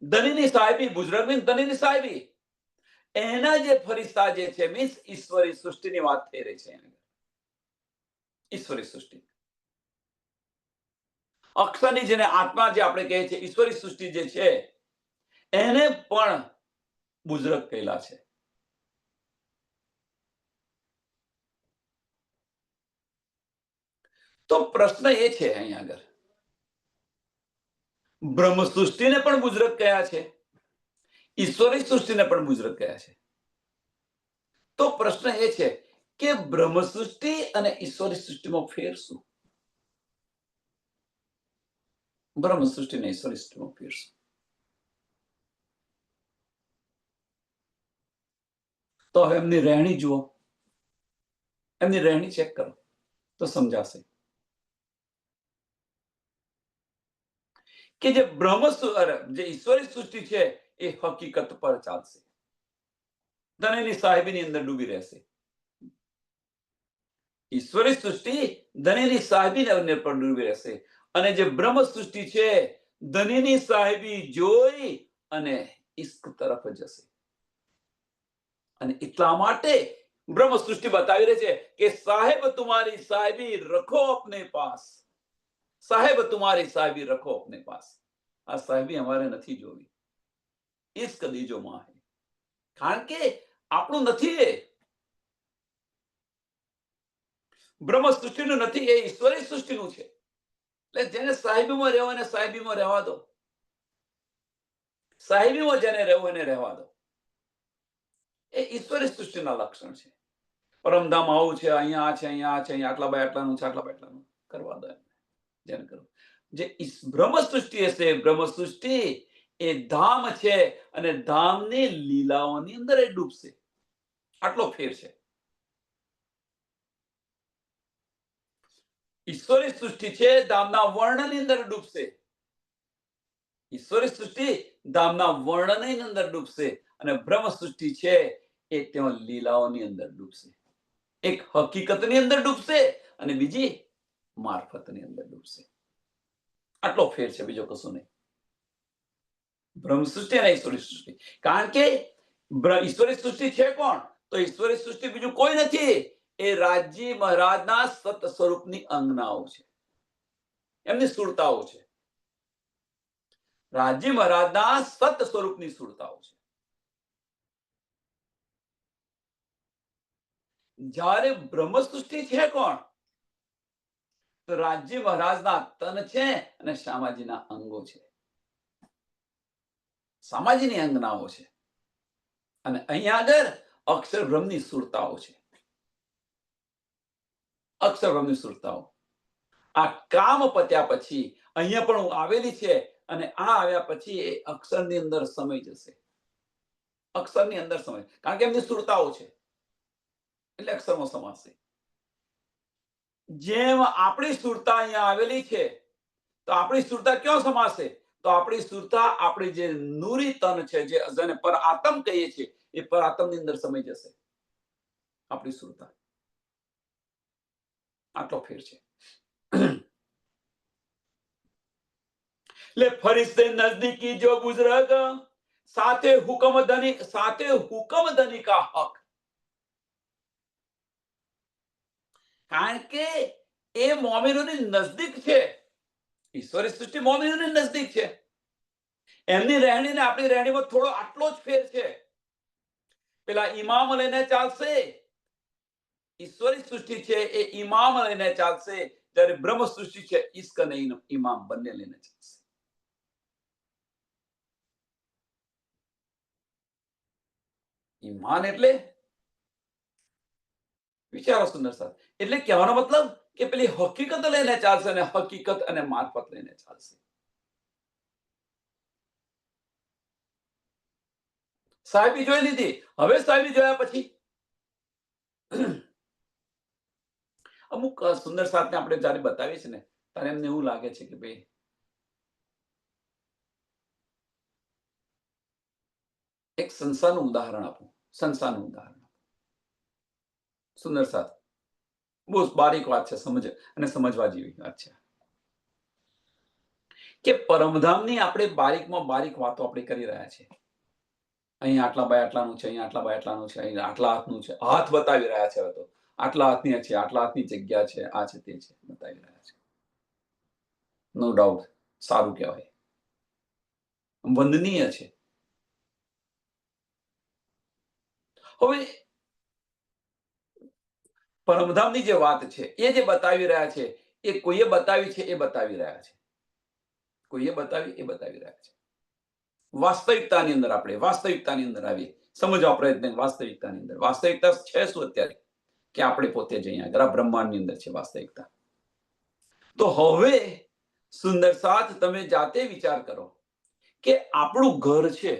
ધનીની સાહેબી, બુઝુર્ગ મીન્સ ધનીની સાહેબી, એના જે ફરિશ્તા જે છે મીન્સ ઈશ્વરી સૃષ્ટિની વાત થઈ રહી છે। ઈશ્વરી સૃષ્ટિ અક્ષરની જેને આત્મા જે આપણે કહીએ છીએ ઈશ્વરી સૃષ્ટિ જે છે એને પણ બુઝુર્ગ કહેલા છે। તો પ્રશ્ન એ છે અહીંયા આગળ બ્રહ્મ સૃષ્ટિને પણ બુઝુર્ગ કયા છે, ઈશ્વરી સૃષ્ટિને પણ બુઝુર્ગ કયા છે। તો પ્રશ્ન એ છે કે બ્રહ્મ સૃષ્ટિ અને ઈશ્વરી સૃષ્ટિમાં ફેર શું? બ્રહ્મ સૃષ્ટિ અને ઈશ્વરી સૃષ્ટિમાં ફેર શું? તો હવે એમની રહેણી જુઓ, એમની રહેણી ચેક કરો તો સમજાશે કે જે જે ઈશ્વરી સૃષ્ટિ છે એ હકીકત પર ચાલશે, ધનની સાહેબીની અંદર ડૂબી રહેશે। ઈશ્વરી સૃષ્ટિ ધનની સાહેબીની અંદર પર ડૂબી રહેશે, અને જે બ્રહ્મ સૃષ્ટિ છે ધનની સાહેબી જોઈ અને ઇશ્ક તરફ જશે। અને એટલા માટે બ્રહ્મ સૃષ્ટિ બતાવી રહી છે કે સાહેબ તુમારી સાહેબી રખો અપને પાસ, સાહેબ તુમારી સાહેબી રખો અપને પાસ. આ સાહેબી અમારે નથી જોવી. ઇશ્ક દીજો માં, કારણ કે આપણું નથી, એ બ્રહ્મ સૃષ્ટિનું નથી, એ ઈશ્વરી સૃષ્ટિનું છે. એટલે જેને સાહેબીમાં રહેવા એને સાહેબીમાં રહેવા દો, સાહેબીમાં જેને રહેવું એને રહેવા દો. એ ઈશ્વરી સૃષ્ટિના લક્ષણ છે. પરમધામ આવું છે, અહીંયા આ છે, અહીંયા આ છે, અહીંયા આટલા બાય આટલાનું છે, આટલા બાય આટલાનું કરવા દો એમને, જેને કરવું. જે બ્રહ્મ સૃષ્ટિ હશે, બ્રહ્મ સૃષ્ટિ એ ધામ છે અને ધામની લીલાઓની અંદર એ ડૂબશે. આટલો ફેર છે. ઈશ્વરી સૃષ્ટિ છે ધામના વર્ણનની અંદર ડૂબશે. ઈશ્વરી સૃષ્ટિ ધામના વર્ણનની અંદર ડૂબશે અને બ્રહ્મ સૃષ્ટિ છે એ ત્યાં લીલાઓની અંદર ડૂબશે. એક હકીકતની અંદર ડૂબશે અને બીજી મારફતની અંદર ડૂબશે. આટલો ફેર છે, બીજો કશું નહીં. બ્રહ્મ સૃષ્ટિ અને ઈશ્વરી સૃષ્ટિ. કારણ કે ઈશ્વરી સૃષ્ટિ છે કોણ? તો ઈશ્વરી સૃષ્ટિ બીજું કોઈ નથી, એ રાજજી મહારાજના સત સ્વરૂપની અંગનાઓ છે, એમની સુરતાઓ છે. રાજજી મહારાજના સત સ્વરૂપની સુરતાઓ છે. જ્યારે બ્રહ્મ સૃષ્ટિ છે કોણ? તો રાજજી મહારાજના તન છે અને શામાજીના અંગો છે, શામાજીની અંગનાઓ છે. અને અહીંયા આગળ અક્ષર બ્રહ્મની સુરતાઓ છે, અક્ષર બ્રહ્મની સુરતાઓ. આ કામ પત્યા પછી અહીંયા પણ આવેલી છે અને આ આવ્યા પછી એ અક્ષરની અંદર સમય જશે, અક્ષરની અંદર સમય, કારણ કે એમની સુરતાઓ છે એટલે અક્ષરમાં સમાશે. જેમ આપણી સુરતા અહીંયા આવેલી છે, તો આપણી સુરતા ક્યાં સમાશે? તો આપણી સુરતા આપણી જે નૂરી તન છે, જેને પર આત્મ કહીએ છીએ, એ પર આત્મની અંદર સમય જશે આપણી સુરતા. આટલો ફેર છે. એટલે ફરિશ્તે નજદીકી જો બુઝુર્ગ સાથે હુકમ ધની કા હક. કારણ કે એ મોમિનોની નજદીક છે. ઈશ્વરી સૃષ્ટિ મોમિનોની નજદીક છે. એમની રહેણી ને આપણી રહેણીમાં થોડો આટલો જ ફેર છે. પેલા ઇમામ લઈને ચાલશે, ઈશ્વરી સૃષ્ટિ છે એ ઇમામ લઈને ચાલશે, જ્યારે બ્રહ્મ સૃષ્ટિ છે ઈશ્ક અને ઇમામ બંને લઈને ચાલશે. ઈમાન એટલે વિચારો સુંદર સાહેબ, એટલે કહેવાનો મતલબ કે પેલી હકીકત લઈને ચાલશે અને હકીકત અને મારફત લઈને ચાલશે. સાહેબી જોઈ લીધી. હવે સાહેબી જોયા પછી અમુક સુંદર સાથને આપણે જયારે બતાવીએ છીએ ને, ત્યારે એમને એવું લાગે છે કે ભાઈ એક સંસારનું ઉદાહરણ આપું, સંસારનું ઉદાહરણ. સુંદર સાથ બહુ બારીક વાત છે, સમજ અને સમજવા જેવી વાત છે કે પરમધામની આપણે બારીકમાં બારીક વાતો આપણે કરી રહ્યા છીએ. અહીંયા આટલા બાય આટલાનું છે, અહીંયા આટલા બાય આટલાનું છે, અહીંયા આટલા હાથનું છે, હાથ બતાવી રહ્યા છે. હવે તો આટલા હાથની છે, આટલા હાથની જગ્યા છે, આ છે, તે છે, બતાવી રહ્યા છે. નો ડાઉટ, સારું કહેવાય, વંદનીય છે. હવે પરમધામની જે વાત છે એ જે બતાવી રહ્યા છે, એ કોઈએ બતાવી છે, એ બતાવી રહ્યા છે, કોઈએ બતાવી, એ બતાવી રહ્યા છે. વાસ્તવિકતાની અંદર આપણે વાસ્તવિકતાની અંદર આવીએ, સમજવા પ્રયત્ન. વાસ્તવિકતાની અંદર વાસ્તવિકતા છે શું અત્યારે? કે આપણે પોતે જ અહીંયા આગળ બ્રહ્માંડની અંદર છે વાસ્તવિકતા. તો હવે સુંદર સાથ તમે જાતે વિચાર કરો કે આપણું ઘર છે,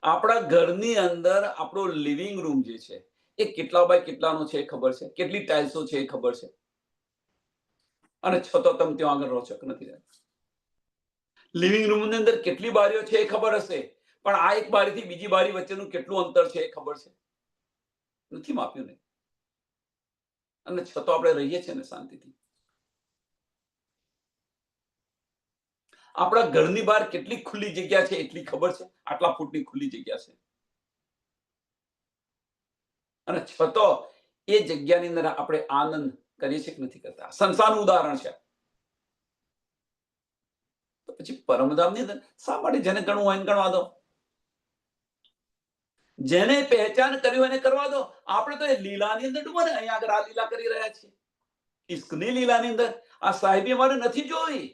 આપણા ઘરની અંદર આપણો લિવિંગ રૂમ જે છે એ કેટલા બાય કેટલાનો છે ખબર છે? કેટલી ટાઇલ્સો છે એ ખબર છે? અને છતાં તમે ત્યાં આગળ રહો છો કે નથી રહેતા? લિવિંગ રૂમની અંદર કેટલી બારીઓ છે એ ખબર હશે, પણ આ એક બારીથી બીજી બારી વચ્ચેનું કેટલું અંતર છે એ ખબર છે? નથી માપ્યું ને. અને છતાં આપણે રહીએ છીએ ને શાંતિથી. આપણા ઘરની બહાર કેટલી ખુલ્લી જગ્યા છે એટલી ખબર છે? આટલા ફૂટની ખુલ્લી જગ્યા છે. અને છતાં એ જગ્યાની અંદર આપણે આનંદ કરીએ છીએ કે નથી કરતા? સંસારનું ઉદાહરણ છે. તો પછી પરમધામની અંદર શા માટે જેને ગણવું હોય એને ગણવા દો, જેને પહેચાન કરી હોય એને કરવા દો. આપણે તો એ લીલાની અંદર ડૂબો ને. અહીંયા આગળ આ લીલા કરી રહ્યા છીએ, ઇશ્કની લીલાની અંદર. આ સાહેબી અમારે નથી જોવી.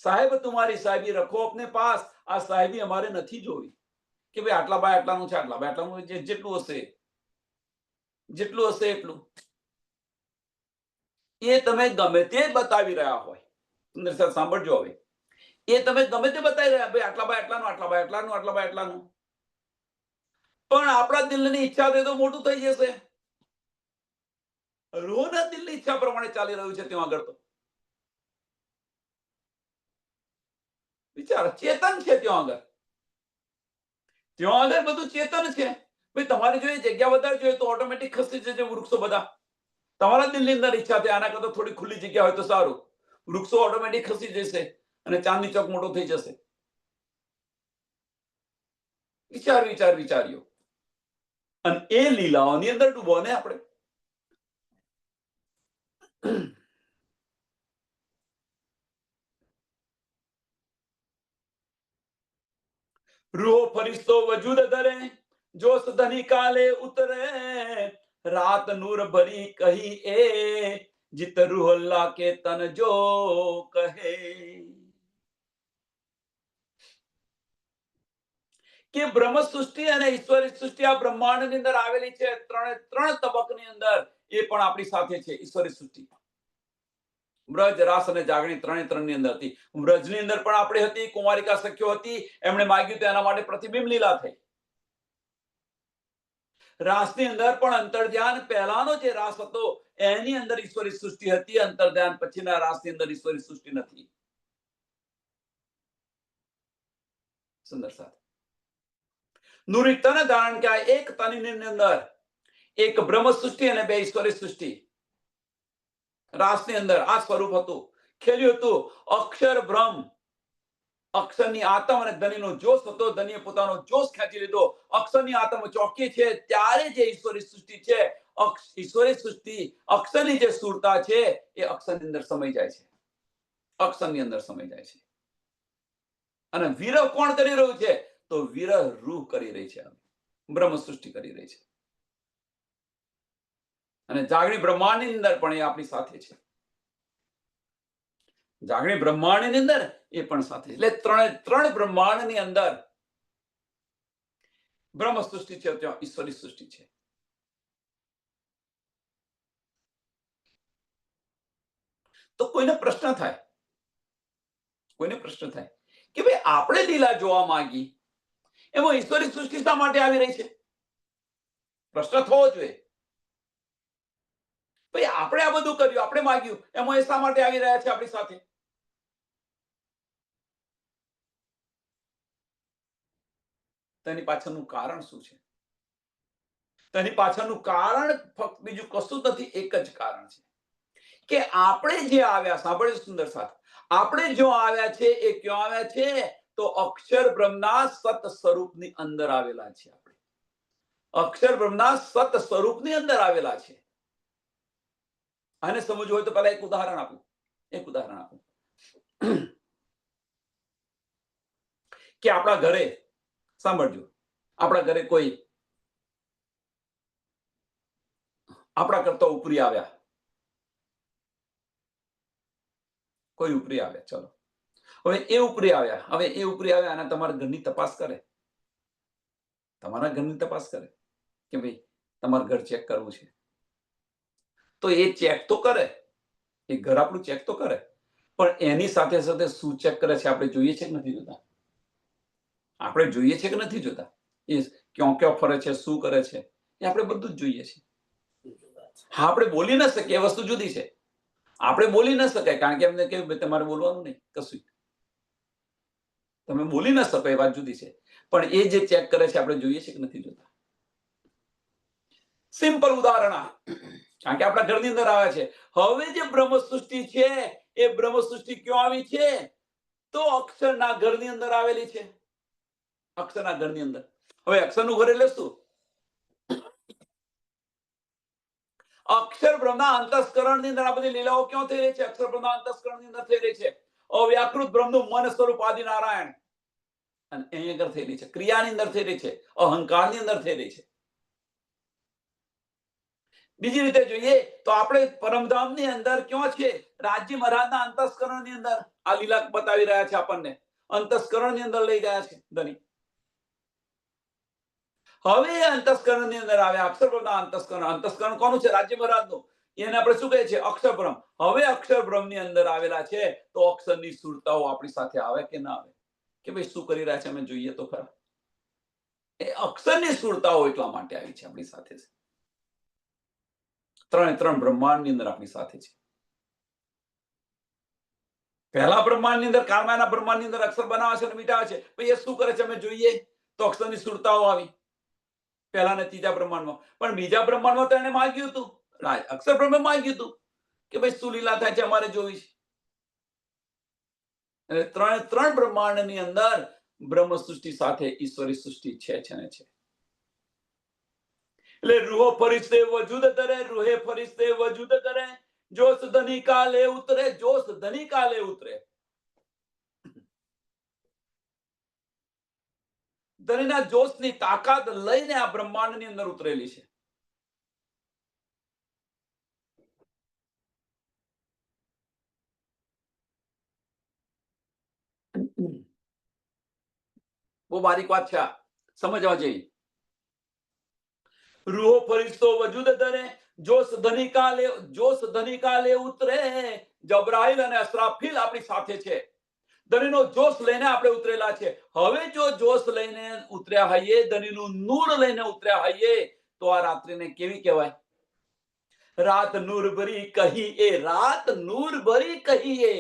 સાહેબ તુમારી સાહેબી રખો અપને પાસ. આ સાહેબી અમારે નથી જોવી કે ભાઈ આટલા બાય આટલાનું છે, આટલા બાય આટલાનું, જેટલું હશે એટલું. એ તમે ગમે તે બતાવી રહ્યા હોય, સુંદર સાહેબ સાંભળજો હવે, એ તમે ગમે તે બતાવી રહ્યા, ભાઈ આટલા બાય આટલાનું, આટલા બાય આટલાનું, આટલા બાય આટલાનું, પણ આપણા દિલની ઈચ્છા તો મોટું થઈ જશે. રોના દિલની ઈચ્છા પ્રમાણે ચાલી રહ્યું છે ત્યાં આગળ. તો વિચાર, ચેતન છે ત્યાં આગળ બધું ચેતન છે. ભાઈ તમારે જો એ જગ્યા વધારે જોઈએ તો ઓટોમેટિક ખસી જશે વૃક્ષો બધા. તમારા દિલની અંદર ઈચ્છા થાય આના કરતા થોડી ખુલ્લી જગ્યા હોય તો સારું, વૃક્ષો ઓટોમેટિક ખસી જશે અને ચાંદની ચોક મોટો થઈ જશે. વિચાર્યો. અને એ લીલાઓની અંદર ડૂબો ને આપણે. રૂહો ફરિશ્તો વજૂદ ધરે, જોશ ધની કાલે ઉતરે, રાત નૂર ભરી કહી એ, જીત રૂહ અલ્લાહ કે તન જો કહે. કે બ્રહ્મ સૃષ્ટિ અને ઈશ્વરી સૃષ્ટિ આ બ્રહ્માંડની અંદર આવેલી છે. ત્રણ તબકની અંદર એ પણ આપણી સાથે છે. ઈશ્વરી સૃષ્ટિ, વ્રજ, રાસ અને જાગણી ત્રણની અંદર હતી. વ્રજની અંદર પણ આપણે હતી, કુમારિકા સખ્યો હતી, એમણે માગ્યું તો એના માટે પ્રતિબિંબ લીલા થઈ. રાસની અંદર પણ અંતર્ધ્યાન પહેલાનો જે રાસ હતો એની અંદર ઈશ્વરી સૃષ્ટિ હતી. અંતર્ધ્યાન પછીના રાસની અંદર ઈશ્વરી સૃષ્ટિ નથી. સુંદર સાથ, નૂરી તન ધારણ કે એક તનની અંદર એક બ્રહ્મ સૃષ્ટિ અને બે ઈશ્વરી સૃષ્ટિ. રાસની અંદર આ સ્વરૂપ હતું, ખેલ્યું હતું. અક્ષર બ્રહ્મ, અક્ષરની આત્મ અને ધનીનો જોશ હતો. ધનીએ પોતાનો જોશ ખેંચી લીધો. અક્ષરની આત્મ ચોકી છે ત્યારે જે ઈશ્વરી સૃષ્ટિ છે, ઈશ્વરી સૃષ્ટિ અક્ષરની જે સુરતા છે એ અક્ષરની અંદર સમાઈ જાય છે. અક્ષરની અંદર સમાઈ જાય છે. અને વિરહ કોણ કરી રહ્યું છે? તો વિરહ રૂહ કરી રહી છે, બ્રહ્મ સૃષ્ટિ કરી રહી છે. અને જાગણી બ્રહ્માંડની અંદર પણ એ આપણી સાથે છે. જાગણી બ્રહ્માંડની અંદર એ પણ સાથે. એટલે ત્રણ બ્રહ્માંડની અંદર બ્રહ્મ સૃષ્ટિ છે, ત્યાં ઈશ્વરી સૃષ્ટિ છે. તો કોઈને પ્રશ્ન થાય કે ભાઈ આપણે લીલા જોવા માંગી, એમાં ઈશ્વરી સૃષ્ટિ શા માટે આવી રહી છે? પ્રશ્ન થવો જોઈએ. ભાઈ આપણે આ બધું કર્યું, આપણે માંગ્યું, એમાં એ શા માટે આવી રહ્યા છે આપણી સાથે? તેની પાછળનું કારણ શું છે? તેની પાછળનું કારણ ફક્ત બીજું કશું નથી, એક જ કારણ છે કે આપણે જે આવ્યા, સાંભળ્યું સુંદર સાથ, આપણે જો આવ્યા છે એ ક્યાં આવ્યા છે? તો અક્ષર બ્રહ્મના સત સ્વરૂપની અંદર આવેલા છે. આપણે અક્ષર બ્રહ્મના સત સ્વરૂપની અંદર આવેલા છે. આને સમજવું હોય તો પહેલા એક ઉદાહરણ આપું. કે આપણા ઘરે, સાંભળજો, આપણા ઘરે કોઈ આપણા કરતા ઉપરી આવ્યા, કોઈ ઉપરી આવ્યા, ચલો હવે એ ઉપરી આવ્યા અને તમારા ઘરની તપાસ કરે, કે ભાઈ તમારું ઘર ચેક કરવું છે. તો એ ચેક તો કરે, એ ઘર આપણું ચેક તો કરે, પણ એની સાથે સાથે શું ચેક કરે છે આપણે જોઈએ છે કે નથી જોતા? એ ક્યાં ફરે છે, શું કરે છે, એ આપણે બધું જ જોઈએ છીએ. હા, આપણે બોલી ન શકીએ, એ વસ્તુ જુદી છે. આપણે બોલી ન શકાય, કારણ કે એમને કેવું તમારે બોલવાનું નહીં કશું. તમે બોલી ન શકો, એ વાત જુદી છે. પણ એ જે ચેક કરે છે આપણે જોઈએ છે કે નથી જોતા? સિમ્પલ ઉદાહરણ, કારણ કે આપણા ઘરની અંદર આવે છે. હવે જે બ્રહ્મ સૃષ્ટિ છે એ બ્રહ્મ સૃષ્ટિ ક્યાં આવી છે? તો અક્ષરના ઘરની અંદર આવેલી છે. અક્ષરના ઘરની અંદર. હવે અક્ષરનું ઘર એટલે શું? અક્ષર બ્રહ્મના અંતસ્કરણની અંદર આ બધી લીલાઓ ક્યાં થઈ રહી છે? અક્ષર બ્રહ્મના અંતસ્કરણની અંદર થઈ રહી છે. અવ્યાકૃત બ્રહ્મનું મન સ્વરૂપ આદિ નારાયણ, અને અહીં આગળ થઈ રહી છે, ક્રિયાની અંદર થઈ રહી છે, અહંકારની અંદર થઈ રહી છે. બીજી રીતે જોઈએ તો આપણે પરમધામની અંદર ક્યાં છે? રાજ્ય મહારાજના અંતસ્કરણની અંદર આ લીલા બતાવી રહ્યા છે, આપણને અંતસ્કરણની અંદર લઈ ગયા છે ધની. હવે અંતસ્કરણની અંદર આવે અક્ષરબ્રહ્મના અંતસ્કરણ. અંતસ્કરણ કોનું છે? રાજ્ય મહારાજનું. એને આપણે શું કહે છે? અક્ષરબ્રહ્મ. હવે અક્ષરબ્રહ્મની અંદર આવેલા છે, તો અક્ષરની સુરતાઓ આપણી સાથે આવે કે ના આવે? કે ભાઈ શું કરી રહ્યા છે અમે જોઈએ તો ખરા. એ અક્ષરની સુરતાઓ એટલા માટે આવી છે આપણી સાથે છે. ત્રણ બ્રહ્માંડની અંદર આપણી સાથે છે. પહેલા બ્રહ્માંડની અંદર, કાળમાના બ્રહ્માંડની અંદર અક્ષર બનાવે છે અને મિટાવે છે. ભાઈ એ શું કરે છે અમે જોઈએ તો અક્ષરની સુરતાઓ આવી પહેલા ને ત્રીજા બ્રહ્માંડમાં. પણ બીજા બ્રહ્માંડમાં તો એને માંગ્યું હતું, અક્ષર બ્રહ્મે માંગ્યું હતું કે ભાઈ શું લીલા થાય છે અમારે જોવી છે. ત્રણ બ્રહ્માંડની અંદર બ્રહ્મ સૃષ્ટિ સાથે ઈશ્વરી સૃષ્ટિ છે ને છે. એટલે રૂહો ફરિશ્તે વજૂદ કરે, રૂહે ફરિશ્તે વજૂદ કરે, જોશ ધની કાલે ઉતરે, જોશ ધની કાલે ઉતરે. ધનીના જોશની તાકાત લઈને આ બ્રહ્માંડની અંદર ઉતરેલી છે. બહુ બારીક વાત છે, સમજવા જેવી. રૂહો ફરિશ્તો વજૂદ ધરે, જોશ ધની કાલે ઉતરે. જબરાઈલ અને અસરાફીલ આપણી સાથે છે. ધનીનો જોશ લઈને આપણે ઉતરેલા છે. હવે જો જોશ લઈને ઉતર્યા હોઈએ, ધનીનું નૂર લઈને ઉતર્યા હોઈએ, તો આ રાત્રિને કેવી કહેવાય? રાત નૂર ભરી કહીએ, રાત નૂર ભરી કહીએ.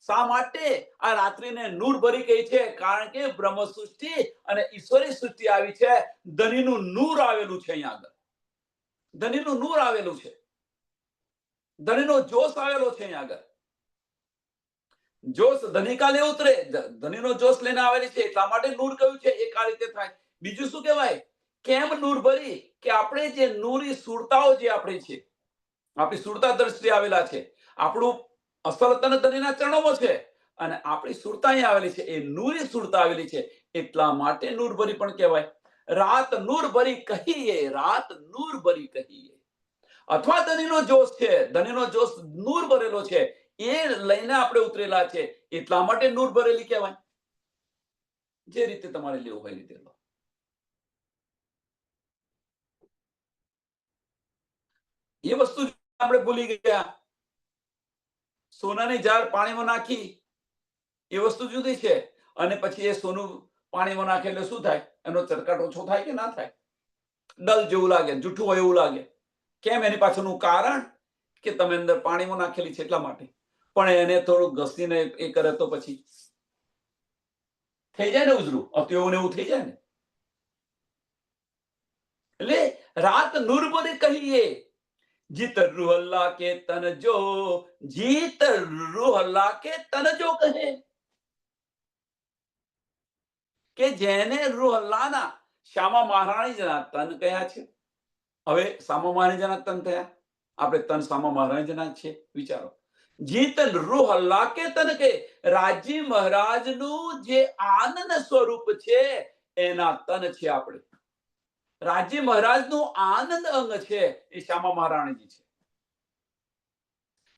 શા માટે આ રાત્રિને નૂર ભરી કહી છે? કારણ કે બ્રહ્મ સૃષ્ટિ અને ઈશ્વરી સૃષ્ટિ આવી છે. ધનીનું નૂર આવેલું છે અહીંયા આગળ. ધનીનું નૂર આવેલું છે, ધનીનો જોશ આવેલો છે અહીંયા આગળ. જોશ ધની કાલે ઉતરે, ધનીનો જોશ લઈને આવેલી છે, એટલા માટે નૂર કહ્યું છે. એક આ રીતે થાય. બીજું શું કહેવાય? કેમ નૂર ભરી? કે આપણે જે નૂરી સુરતાઓ જે આપણી છે, આપણી સુરતા દ્રષ્ટિ આવેલા છે, આપણું અસલ તન ધનીના ચરણોમાં છે, અને આપણી સુરતા અહીં આવેલી છે, એ નૂરી સુરતા આવેલી છે, એટલા માટે નૂર ભરી પણ કહેવાય. રાત નૂર ભરી કહીએ, રાત નૂર ભરી કહીએ. અથવા ધનીનો જોશ છે, ધનીનો જોશ નૂર ભરેલો છે, એ લઈને આપણે ઉતરેલા છે, એટલા માટે નૂર ભરેલી કહેવાય. જે રીતે તમારે લેવું હોય રીતે લો. એ વસ્તુ આપણે ભૂલી ગયા. સોનાની જાર પાણીમાં નાખી એ વસ્તુ જુદી છે, અને પછી એ સોનું પાણીમાં નાખે એટલે શું થાય? એનો ચરકાટ ઓછો થાય કે ના થાય? ડલ જેવું લાગે, જૂઠું હોય એવું લાગે. કેમ? એની પાછળનું કારણ કે તમે અંદર પાણીમાં નાખેલી છે એટલા માટે. પણ એને થોડું ઘસીને એ કરે તો પછી થઈ જાય ને ઉજરું, એવું એવું થઈ જાય ને. એટલે રાત નૂર ભરી કહીએ, જીત રૂહ અલ્લાહ કે તન જો, જીત રૂહ અલ્લાહ કે તન જો કહે. કે જેને રૂહ અલ્લાહના શ્યામા મહારાણીજીના તન કયા છે. હવે શ્યામા મહારાણીજીના તન થયા, આપણે તન શ્યામા મહારાણીજીના છે. વિચારો, જીત રૂહ અલ્લાહ કે તન કે, રાજી મહારાજનું જે આનંદ સ્વરૂપ છે એના તન છે આપણે. રાજી મહારાજનું આનંદ અંગ છે એ શ્યામા મહારાણીજી છે.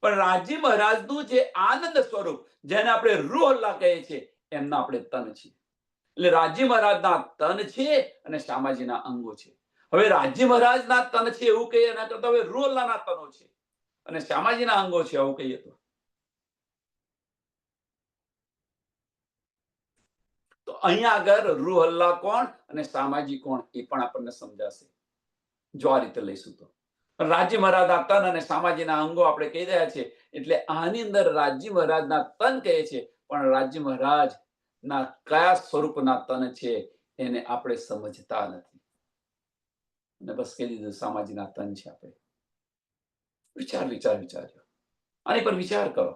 પણ રાજી મહારાજનું જે આનંદ સ્વરૂપ, જેને આપણે રૂહ અલ્લાહ કહીએ છીએ, એમના આપણે તન છીએ. એટલે રાજી મહારાજના તન છે અને શ્યામાજીના અંગો છે. હવે રાજી મહારાજના તન છે એવું કહીએ, એના કરતા હવે રૂહ અલ્લાહના તનો છે અને શ્યામાજીના અંગો છે એવું કહીએ તો અહીંયા આગળ રૂહ અલ્લાહ કોણ અને શ્યામાજી કોણ એ પણ આપણને સમજાશે જો આ રીતે લઈશું તો. રાજી મહારાજના તન અને શ્યામાજીના અંગો આપણે કહી રહ્યા છે, એટલે આની અંદર રાજી મહારાજના તન કહે છે, પણ રાજી મહારાજ ના કયા સ્વરૂપના તન છે એને આપણે સમજતા નથી. અને બસ કહી દીધું શ્યામાજીના તન છે. આપણે વિચાર્યો આની પર વિચાર કરો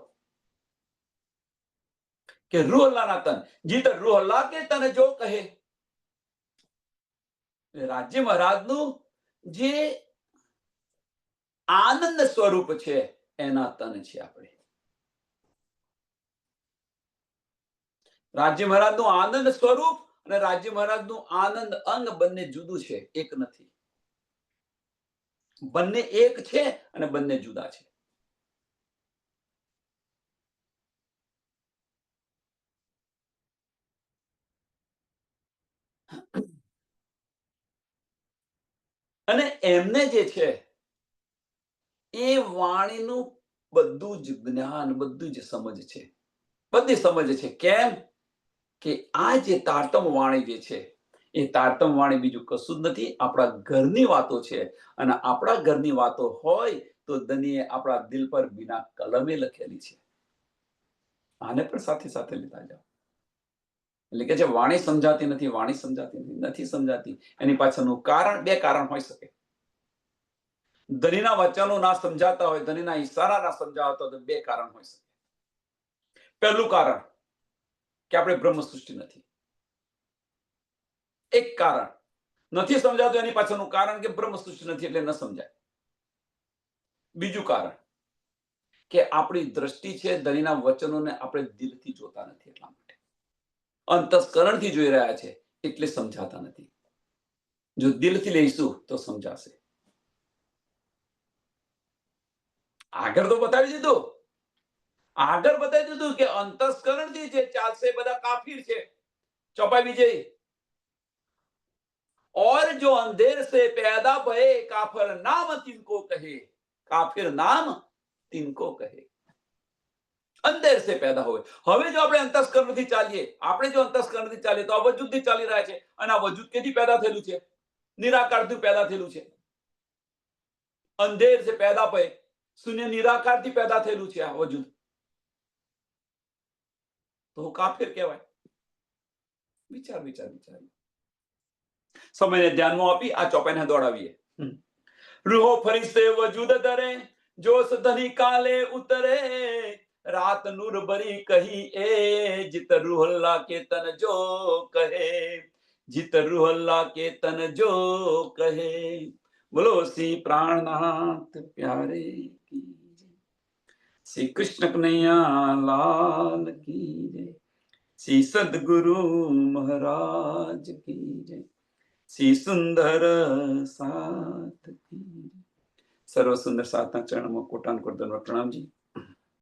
કે રૂહ અલ્લાહના તન, જીત રૂહ અલ્લાહ કે તન જો કહે. રાજ્ય મહારાજનું જે આનંદ સ્વરૂપ છે એના તન છે આપણે. રાજ્ય મહારાજનું આનંદ સ્વરૂપ અને રાજ્ય મહારાજનું આનંદ અંગ બંને જુદું છે, એક નથી. બંને એક છે અને બંને જુદા છે. અને એમને જે છે એ વાણીનું બધું જ જ્ઞાન, બધું જ સમજ છે, બધી સમજ છે. કેમ કે આ જે તારતમ વાણી જે છે એ તારતમ વાણી બીજું કશું જ નથી, આપણા ઘરની વાતો છે. અને આપણા ઘરની વાતો હોય તો ધનીએ આપણા દિલ પર વિના કલમે લખેલી છે. આને પણ સાથે સાથે લીધા જાઓ. એટલે કે જે વાણી સમજાતી નથી, વાણી સમજાતી નથી સમજાતી, એની પાછળનું કારણ, બે કારણ હોઈ શકે. ધનીના વચનો ના સમજાતા હોય, ધનીના ઈશારા ના સમજાવતા હોય તો બે કારણ હોઈ શકે. પહેલું કારણ કે આપણે બ્રહ્મ સૃષ્ટિ નથી, એક કારણ. નથી સમજાતું એની પાછળનું કારણ કે બ્રહ્મ સૃષ્ટિ નથી એટલે ન સમજાય. બીજું કારણ કે આપણી દ્રષ્ટિ છે ધનીના વચનોને આપણે દિલથી જોતા નથી, એટલા માટે અંતસ્કરણથી જોઈ રહ્યા છે એટલે સમજાતા નથી. જો દિલથી લઈશું તો સમજાશે. આગળ તો બતાવી દીધું, આગળ બતાવી દીધું કે અંતસ્કરણથી જે ચાલશે બધા કાફિર છે. ચોપાઈ વિજય, और जो अंधेर से पैदा भये काफिर नाम तिनको कहे, काफिर नाम तिनको કહે. અંધેર સે પેદા હોય. હવે જો આપણે અંતસ્કરણથી ચાલીએ, આપણે જો અંતસ્કરણથી ચાલીએ તો આ વજૂદથી ચાલી રહ્યા છે. અને આ વજૂદ કેથી પેદા થયેલું છે? નિરાકારથી પેદા થયેલું છે. અંધેર સે પેદા ભય, શૂન્ય નિરાકારથી પેદા થયેલું છે આ વજૂદ. તો કાફિર કહેવાય. વિચાર વિચાર વિચાર. સમયને ધ્યાનમાં આપી આ ચોપાઈને દોડાવીએ. રૂહો ફરિશ્તે વજૂદ ધરે, જોશ ધની કાલે ઉતરે, રાત નૂર ભરી કહી એ, જીત રૂહલ્લા કે તન જો કહે, જીત રૂહલ્લા કે તન જો કહે. બોલો શ્રી પ્રાણનાથ પ્યારે કી જય. શ્રી કૃષ્ણ કનૈયા લાલ કી જય. શ્રી સદગુરુ મહારાજ કી જય. શ્રી સુંદર સાથ કી. સર્વ સુંદર સાતના ચરણમાં કોટાન કોટ પ્રણામજી.